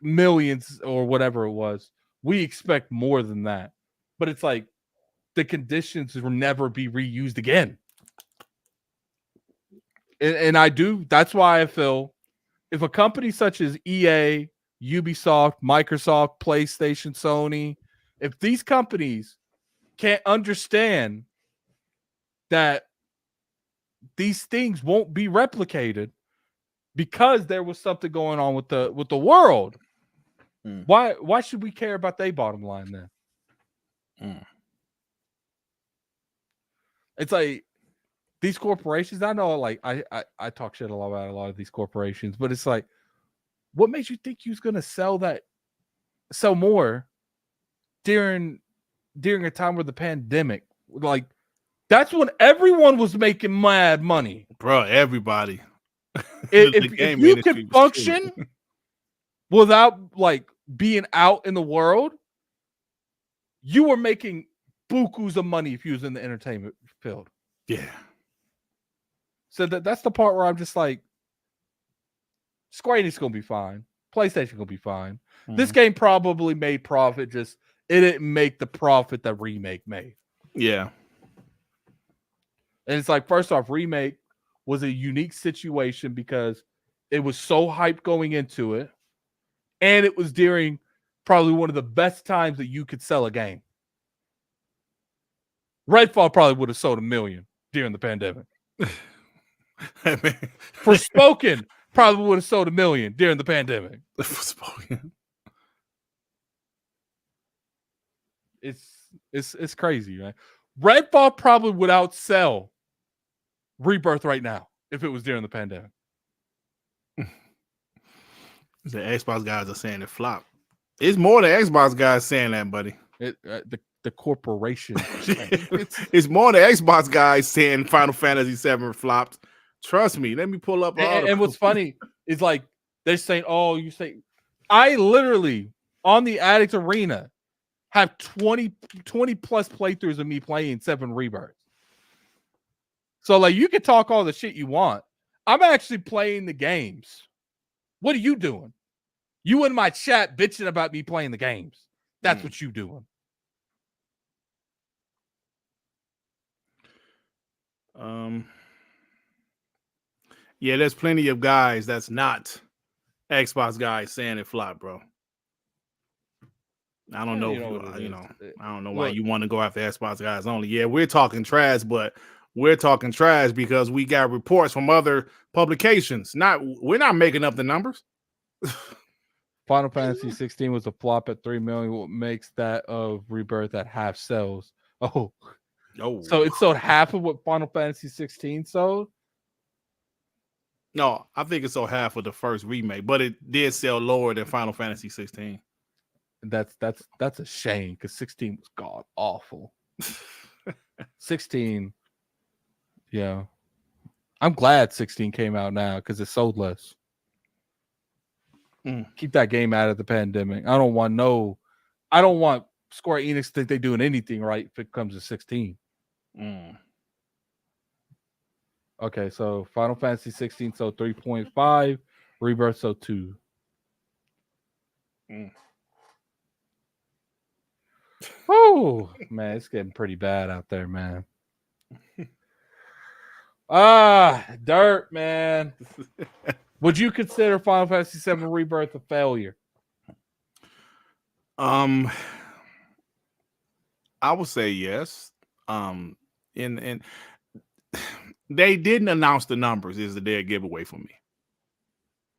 millions or whatever it was. We expect more than that. But it's like the conditions will never be reused again. And I do. That's why I feel if a company such as EA, Ubisoft, Microsoft, PlayStation, Sony, if these companies can't understand that these things won't be replicated because there was something going on with the world, why should we care about their bottom line then? It's like these corporations. I know, like I talk shit about a lot of these corporations, but it's like, what makes you think you was gonna sell more during a time where the pandemic, like that's when everyone was making mad money, bro. Everybody. if you could function without like being out in the world, you were making bukus of money if you was in the entertainment field. Yeah. So that's the part where I'm just like, Square Enix gonna be fine. PlayStation gonna be fine. Mm-hmm. This game probably made profit, just it didn't make the profit that Remake made. Yeah. And it's like, first off, Remake was a unique situation because It was so hyped going into it, and it was during probably one of the best times that you could sell a game. Redfall probably would have sold 1 million during the pandemic. Forspoken probably would have sold 1 million during the pandemic. Forspoken. It's crazy, man. Redfall probably would outsell Rebirth right now if it was during the pandemic. The Xbox guys are saying it flopped. It's more the Xbox guys saying that, buddy. The corporation. It's more the Xbox guys saying Final Fantasy VII flopped. Trust me. Let me pull up. And what's funny is like they're saying, "Oh, you say." I literally on the Addict Arena have 20 plus playthroughs of me playing 7 Rebirth. So like you can talk all the shit you want. I'm actually playing the games. What are you doing? You in my chat bitching about me playing the games. That's what you doing. Yeah, there's plenty of guys that's not Xbox guys saying it flopped, bro. I don't know. I don't know why you want to go after Xbox guys only. Yeah, we're talking trash, but we're talking trash because we got reports from other publications. We're not making up the numbers. Final Fantasy 16 was a flop at 3 million. What makes that of Rebirth at half sales? Oh, so it sold half of what Final Fantasy 16 sold. No, I think it sold half of the first remake, but it did sell lower than Final Fantasy 16. That's a shame because 16 was god awful. 16, yeah. I'm glad 16 came out now because it sold less. Keep that game out of the pandemic. I don't want Square Enix to think they're doing anything right if it comes to 16. Okay, so Final Fantasy 16 sold 3.5, Rebirth sold 2. Oh man, it's getting pretty bad out there, man. Dirt, man. Would you consider Final Fantasy VII Rebirth a failure? I would say yes. And they didn't announce the numbers is the dead giveaway for me.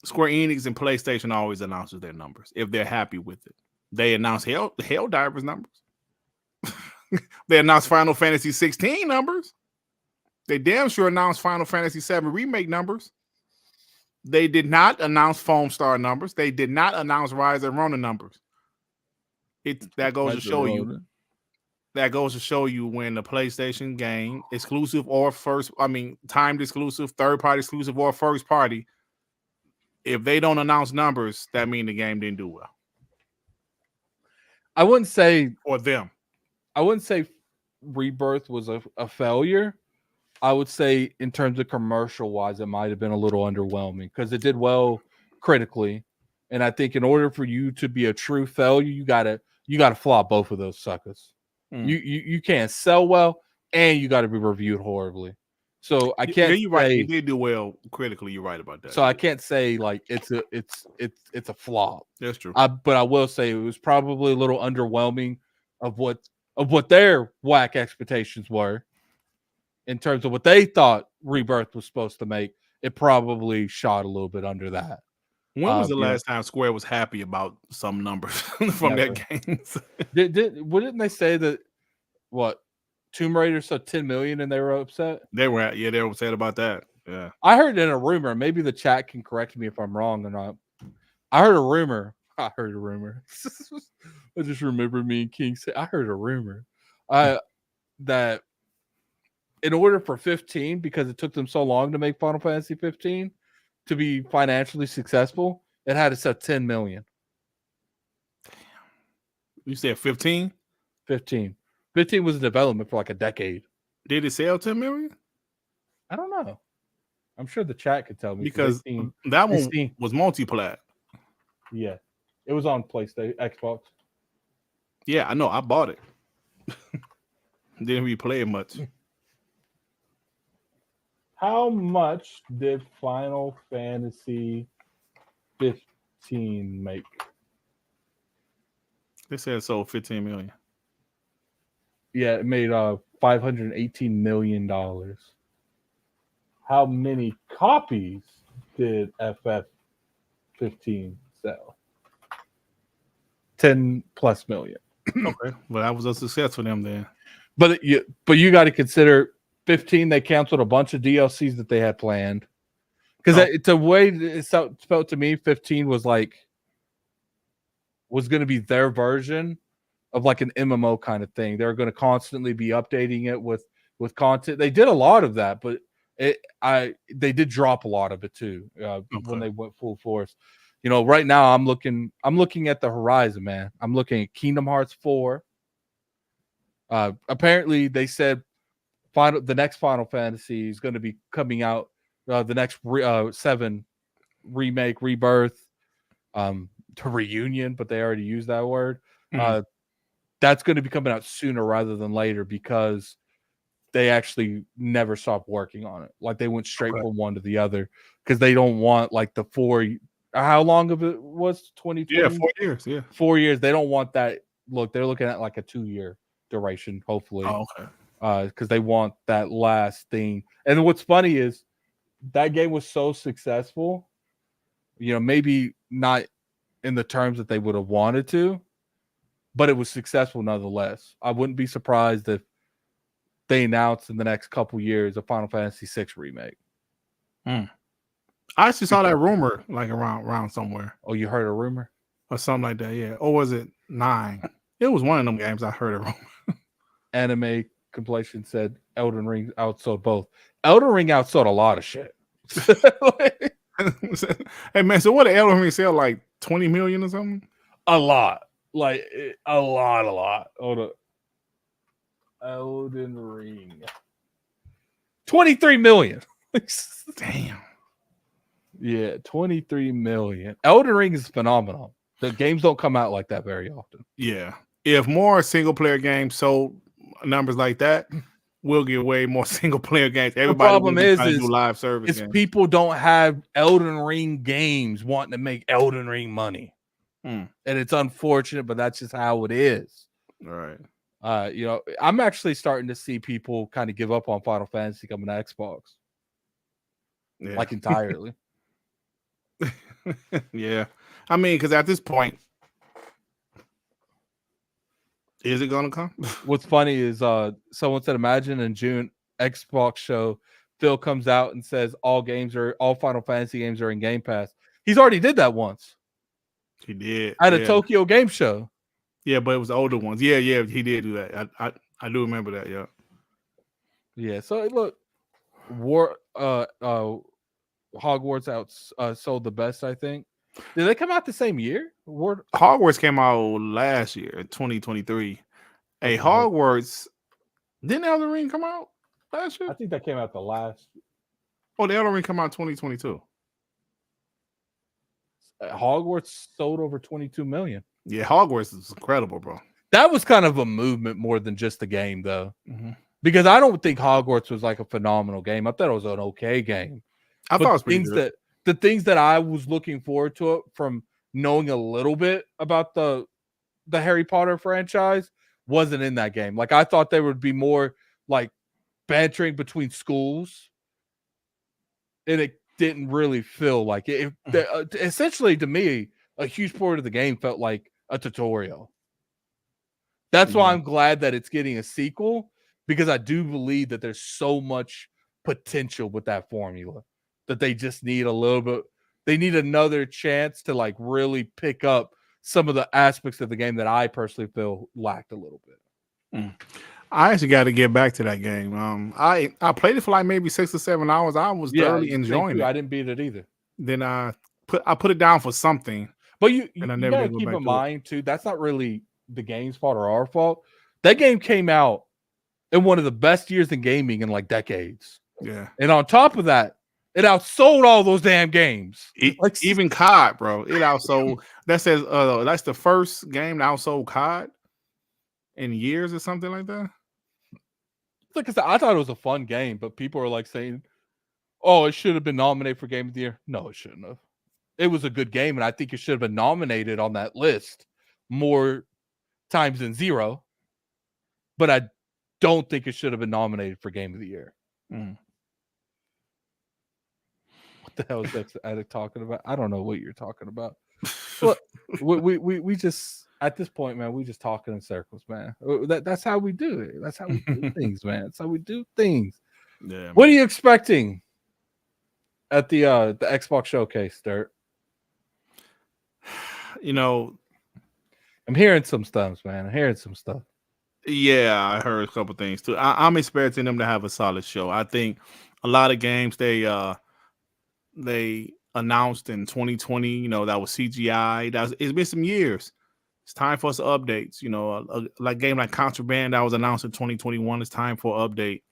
Square Enix and PlayStation always announces their numbers if they're happy with it. They announced Helldivers numbers. They announced Final Fantasy 16 numbers. They damn sure announced Final Fantasy 7 remake numbers. They did not announce Foam Star numbers. They did not announce Rise of Ronin numbers. That goes to show you. That goes to show you when the PlayStation game, exclusive or timed exclusive, third party exclusive or first party, if they don't announce numbers, that means the game didn't do well. I wouldn't say for them. I wouldn't say Rebirth was a failure. I would say in terms of commercial wise, it might have been a little underwhelming because it did well critically. And I think in order for you to be a true failure, you gotta flop both of those suckers. You can't sell well and you gotta be reviewed horribly. So I can't. Yeah, you're right. It did do well critically. You're right about that. So I can't say like it's a flop. That's true. But I will say it was probably a little underwhelming of what their whack expectations were in terms of what they thought Rebirth was supposed to make. It probably shot a little bit under that. When was the last time Square was happy about some numbers from their games? Wouldn't they say that Tomb Raider sold 10 million and they were upset? They were upset about that. Yeah. I heard in a rumor, maybe the chat can correct me if I'm wrong or not. I heard a rumor. I just remember me and King say I heard a rumor. That in order for 15, because it took them so long to make Final Fantasy 15 to be financially successful, it had to sell 10 million. You said 15? 15. 15 was in development for like a decade. Did it sell 10 million? I don't know. I'm sure the chat could tell me. Because that one was multi-plat. Yeah. It was on PlayStation, Xbox. Yeah, I know. I bought it. Didn't really play it much. How much did Final Fantasy 15 make? They said sold 15 million. Yeah, it made $518 million. How many copies did FF15 sell? 10 plus million. Okay, well that was a success for them then. But you got to consider 15. They canceled a bunch of DLCs that they had planned because it's a way it felt to me. 15 was going to be their version of like an MMO kind of thing. They're going to constantly be updating it with content. They did a lot of that, but they did drop a lot of it too when they went full force. You know, right now I'm looking at the horizon, man. I'm looking at Kingdom Hearts 4. Apparently they said the next Final Fantasy is going to be coming out. The next 7 remake, Rebirth, to reunion, but they already used that word. That's going to be coming out sooner rather than later because they actually never stopped working on it. Like they went straight from one to the other because they don't want like the 4. How long of it was 2020? Yeah, 4 years. Yeah, 4 years. They don't want that. Look, they're looking at like a 2-year duration, hopefully. Oh, okay. Because they want that last thing. And what's funny is that game was so successful. You know, maybe not in the terms that they would have wanted to, but it was successful nonetheless. I wouldn't be surprised if they announced in the next couple years a Final Fantasy VI remake. I actually saw that rumor like around somewhere. Oh, you heard a rumor? Or something like that, yeah. Or was it 9? It was one of them games I heard a rumor. Anime compilation said Elden Ring outsold both. Elden Ring outsold a lot of shit. Hey man, so what did Elden Ring sell? Like 20 million or something? A lot. Like a lot. Hold up. Elden Ring. 23 million. Damn. Yeah, 23 million. Elden Ring is phenomenal. The games don't come out like that very often. Yeah. If more single player games sold numbers like that, we'll get way more single player games. Everybody the problem is do live service games. People don't have Elden Ring games wanting to make Elden Ring money. And it's unfortunate, but that's just how it is. All right. You know, I'm actually starting to see people kind of give up on Final Fantasy coming to Xbox. Yeah. Like entirely. Yeah. I mean, because at this point, is it gonna come? What's funny is someone said, imagine in June Xbox show, Phil comes out and says all Final Fantasy games are in Game Pass. He's already did that once. He did at a Tokyo Game Show. Yeah, but it was older ones. Yeah, he did do that. I do remember that. Yeah. Yeah. So look, Hogwarts sold the best, I think. Did they come out the same year? Hogwarts came out last year, 2023. Hey, Hogwarts, didn't Elden Ring come out last year? I think that came out the last. Oh, the Elden Ring come out 2022. Hogwarts sold over 22 million. Yeah, Hogwarts is incredible, bro. That was kind of a movement more than just a game, though. Because I don't think Hogwarts was like a phenomenal game. I thought it was an okay game. I thought it was pretty good. The things that I was looking forward to it from knowing a little bit about the Harry Potter franchise wasn't in that game. Like I thought there would be more like bantering between schools, and it didn't really feel like it. Essentially, to me, a huge part of the game felt like a tutorial. That's why I'm glad that it's getting a sequel, because I do believe that there's so much potential with that formula that they just need a little bit. They need another chance to like really pick up some of the aspects of the game that I personally feel lacked a little bit. I actually got to get back to that game. I played it for like maybe 6 or 7 hours. I was thoroughly enjoying it. I didn't beat it either. Then I put it down for something. But you gotta keep in mind too, that's not really the game's fault or our fault. That game came out in one of the best years in gaming in like decades. Yeah. And on top of that, it outsold all those damn games. Even COD, bro. It outsold. That says that's the first game that outsold COD in years or something like that. Like I said, I thought it was a fun game, but people are like saying oh, it should have been nominated for Game of the Year. No, it shouldn't have. It was a good game, and I think it should have been nominated on that list more times than zero. But I don't think it should have been nominated for Game of the Year. Mm. What the hell is that addict talking about? I don't know what you're talking about. Well, we just at this point, man, we just talking in circles, man. That's how we do it. That's how we do things, man. That's how we do things. Yeah. What are you expecting at the Xbox showcase, Dirt? You know, I'm hearing some stuff, man. I'm hearing some stuff. Yeah, I heard a couple things too. I'm expecting them to have a solid show. I think a lot of games they announced in 2020. You know, that was CGI. It's been some years. It's time for some updates. You know, like game like Contraband that was announced in 2021. It's time for an update.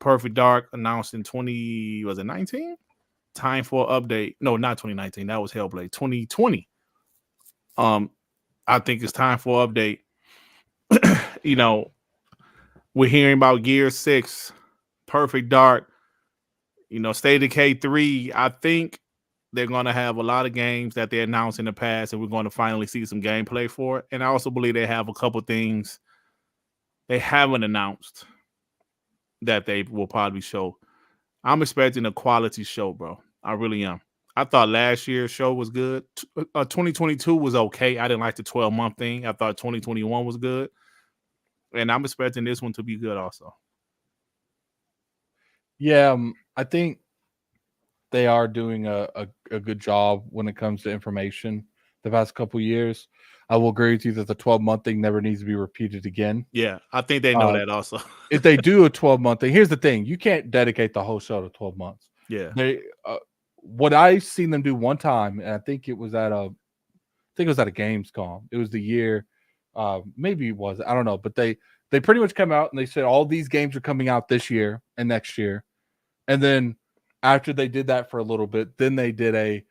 Perfect Dark announced in 2019. Time for an update. No, not 2019. That was Hellblade. 2020. I think it's time for an update. You know, we're hearing about Gear 6, Perfect Dark, you know, State of Decay 3. I think they're going to have a lot of games that they announced in the past, and we're going to finally see some gameplay for it. And I also believe they have a couple things they haven't announced that they will probably show. I'm expecting a quality show, bro. I really am. I thought last year's show was good. 2022 was okay. I didn't like the 12-month thing. I thought 2021 was good. And I'm expecting this one to be good also. Yeah, I think they are doing a good job when it comes to information the past couple years. I will agree with you that the 12-month thing never needs to be repeated again. Yeah, I think they know that also. If they do a 12-month thing, here's the thing. You can't dedicate the whole show to 12 months. Yeah. They what I've seen them do one time, and I think it was at a Gamescom. It was the year, maybe it was, I don't know, but they pretty much come out and they said all these games are coming out this year and next year. And then after they did that for a little bit, then they did a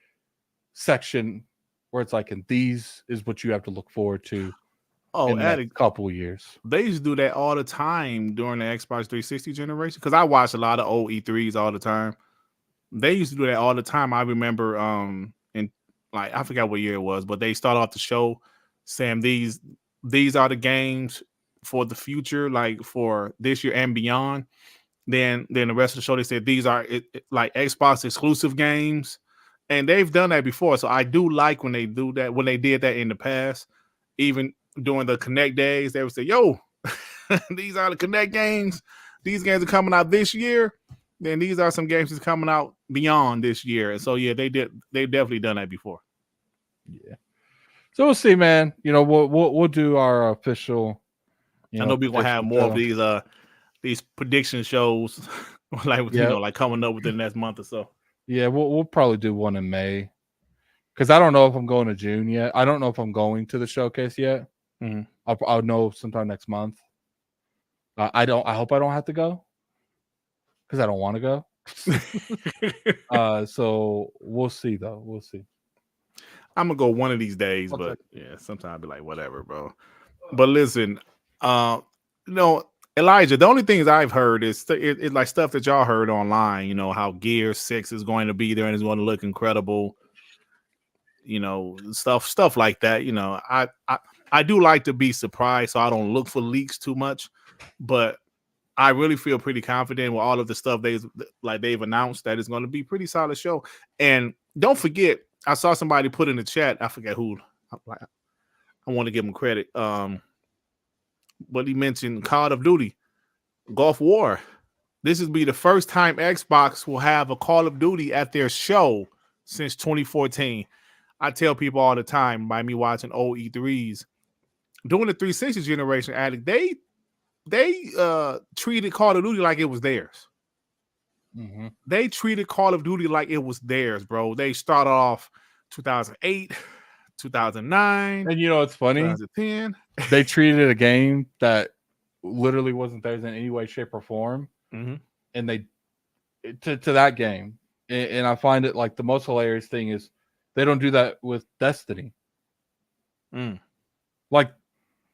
section where it's like, and these is what you have to look forward to in the next couple of years. They used to do that all the time during the Xbox 360 generation, because I watched a lot of old E3s all the time. They used to do that all the time. I remember in like, I forgot what year it was, but they start off the show saying these are the games for the future, like for this year and beyond. Then the rest of the show, they said these are like Xbox exclusive games, and they've done that before. So I do like when they do that. When they did that in the past, even during the Connect days, they would say, "Yo, these are the Connect games. These games are coming out this year. Then these are some games that's coming out beyond this year." And so yeah, they've definitely done that before. Yeah. So we'll see, man. You know, we'll do our official. I know we're gonna have more of these prediction shows, like you know, like coming up within the next month or so. Yeah, we'll probably do one in May, because I don't know if I'm going to June yet. I don't know if I'm going to the showcase yet. Mm-hmm. I'll know sometime next month. I hope I don't have to go, because I don't want to go. So we'll see, though. We'll see. I'm gonna go one of these days, but yeah, sometimes I'll be like, whatever, bro. But listen, you know, Elijah, the only things I've heard is it's like stuff that y'all heard online. You know, how Gear 6 is going to be there and it's going to look incredible. You know, stuff like that. You know, I do like to be surprised, so I don't look for leaks too much. But I really feel pretty confident with all of the stuff they've announced that it's going to be a pretty solid show. And don't forget, I saw somebody put in the chat. I forget who. I want to give him credit. But he mentioned Call of Duty, Gulf War. This will be the first time Xbox will have a Call of Duty at their show since 2014. I tell people all the time by me watching old E3s, during the 360 generation, Addict, they treated Call of Duty like it was theirs. Mm-hmm. They treated Call of Duty like it was theirs, bro. They started off 2008, 2009. And you know, it's funny. 2010. They treated a game that literally wasn't theirs in any way, shape, or form. Mm-hmm. And they to that game. And I find it like the most hilarious thing is they don't do that with Destiny. Like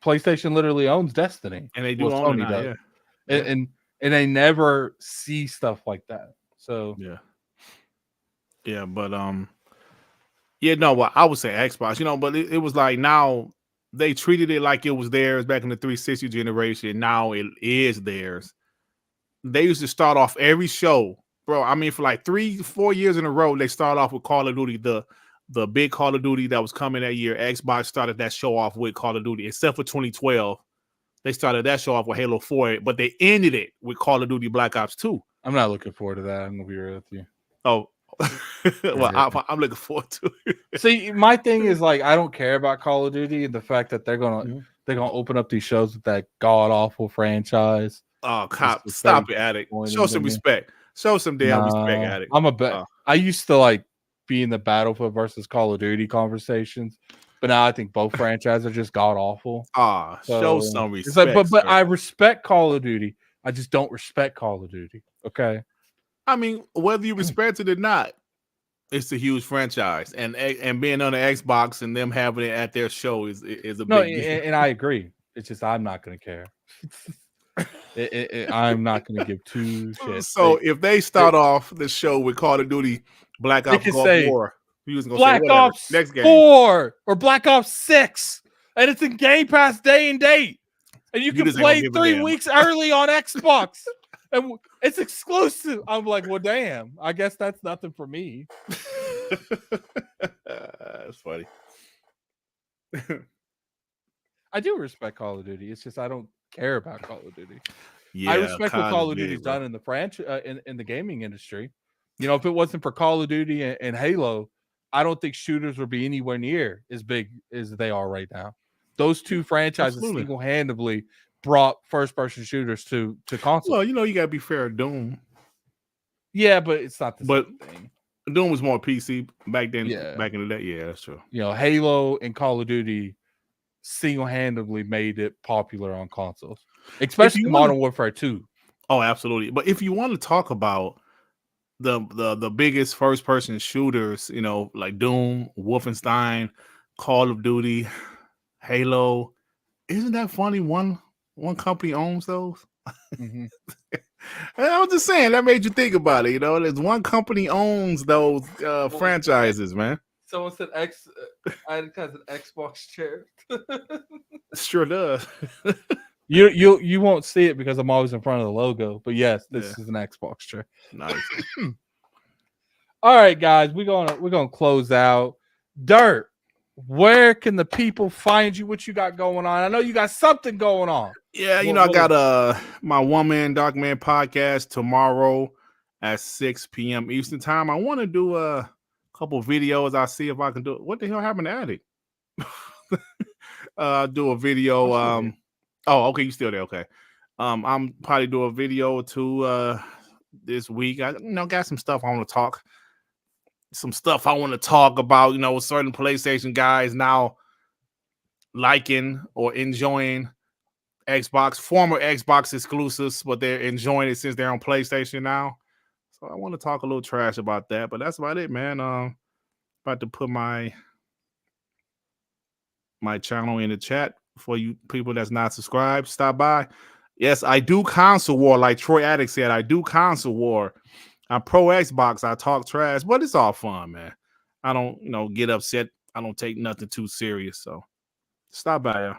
PlayStation literally owns Destiny. And they do own it now, yeah. And they never see stuff like that. So yeah. Yeah, but yeah, no, well, I would say Xbox, but it was like now they treated it like it was theirs back in the 360 generation. Now it is theirs. They used to start off every show, bro. I mean, for like 3-4 years in a row, they start off with Call of Duty, the big Call of Duty that was coming that year. Xbox started that show off with Call of Duty, except for 2012. They started that show off with Halo 4, but they ended it with Call of Duty Black Ops 2. I'm not looking forward to that. I'm gonna be real with you. Oh, well, Yeah. I'm looking forward to it. See, my thing is like I don't care about Call of Duty and the fact that they're gonna open up these shows with that god awful franchise. Oh, cop, stop it, Addict. Show some respect. Show some damn respect, Addict. I'm a bet. I used to like be in the Battlefield versus Call of Duty conversations, but now I think both franchises are just god awful. Show some respect. It's like, but I respect Call of Duty. I just don't respect Call of Duty. Okay. I mean, whether you respect it or not, it's a huge franchise, and being on the Xbox and them having it at their show is a big deal. And I agree. It's just I'm not going to care. I'm not going to give two shits. So if they start off the show with Call of Duty Black Ops Gulf War, he was going to say Ops next game 4 or Black Ops 6, and it's in Game Pass day and date, and you can play 3 weeks early on Xbox. And it's exclusive. I'm like, well, damn. I guess that's nothing for me. That's funny. I do respect Call of Duty. It's just I don't care about Call of Duty. Yeah, I respect what Call of Duty's done in the franchise in the gaming industry. If it wasn't for Call of Duty and Halo, I don't think shooters would be anywhere near as big as they are right now. Those two franchises single-handedly brought first-person shooters to console. Well, you got to be fair to Doom. Yeah, but it's not the same thing. Doom was more PC back then. Yeah. Back in the day. Yeah, that's true. Halo and Call of Duty single-handedly made it popular on consoles, especially Modern Warfare 2. Oh, absolutely. But if you want to talk about the biggest first-person shooters, like Doom, Wolfenstein, Call of Duty, Halo, isn't that funny? One company owns those. Mm-hmm. I was just saying that made you think about it. There's one company owns those franchises, man. Someone said Addict has an Xbox chair. Sure does. You won't see it because I'm always in front of the logo. But yes, this is an Xbox chair. Nice. All right, guys, we're gonna close out. Dirt, where can the people find you? What you got going on? I know you got something going on. Yeah, I got my One Man Dark Man podcast tomorrow at 6 p.m. Eastern time. I want to do a couple videos. I'll see if I can do it. What the hell happened to Addict? Do a video. Oh, okay, you still there? Okay. I'm probably do a video or two this week. I got some stuff I want to talk. Some stuff I want to talk about. Certain PlayStation guys now liking or enjoying former Xbox exclusives, but they're enjoying it since they're on PlayStation now. So I want to talk a little trash about that, but that's about it, man. About to put my channel in the chat for you people that's not subscribed. Stop by. Yes, I do console war, like Troy Addict said. I do console war. I'm pro Xbox. I talk trash, but it's all fun, man. I don't, get upset. I don't take nothing too serious. So stop by, y'all.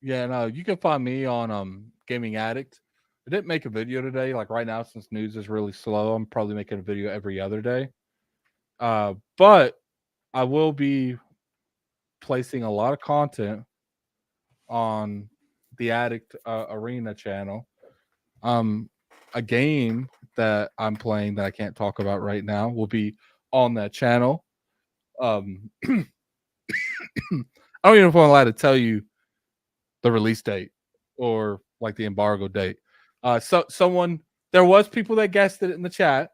Yeah, no, you can find me on Gaming Addict. I didn't make a video today. Like right now, since news is really slow, I'm probably making a video every other day. But I will be placing a lot of content on the Addict Arena channel. A game that I'm playing that I can't talk about right now will be on that channel. I don't even know if I'm allowed to tell you the release date or like the embargo date. There was people that guessed it in the chat,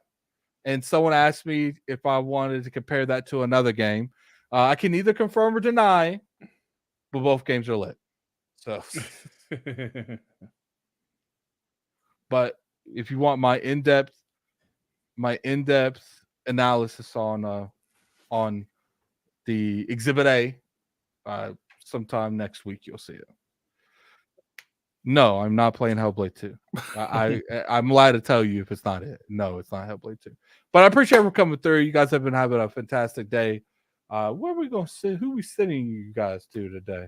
and someone asked me if I wanted to compare that to another game. I can neither confirm or deny, but both games are lit. So, but if you want my in-depth analysis on the Exhibit A, sometime next week you'll see it. No, I'm not playing Hellblade 2. I'm allowed to tell you if it's not it. No, it's not Hellblade 2. But I appreciate everyone coming through. You guys have been having a fantastic day. Where are we going to sit? Who are we sitting you guys to today?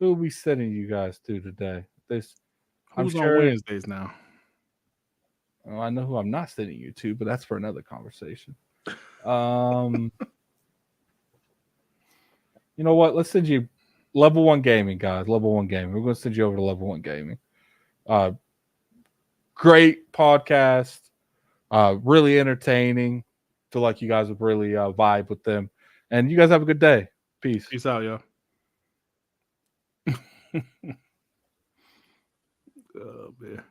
Who are we sitting you guys to today? Who's on Wednesdays now? Oh, I know who I'm not sitting you to, but that's for another conversation. You know what? Let's send you Level 1 Gaming, guys. Level 1 Gaming. We're going to send you over to Level 1 Gaming. Great podcast. Really entertaining. Feel like you guys would really vibe with them. And you guys have a good day. Peace. Peace out, y'all. Oh, man.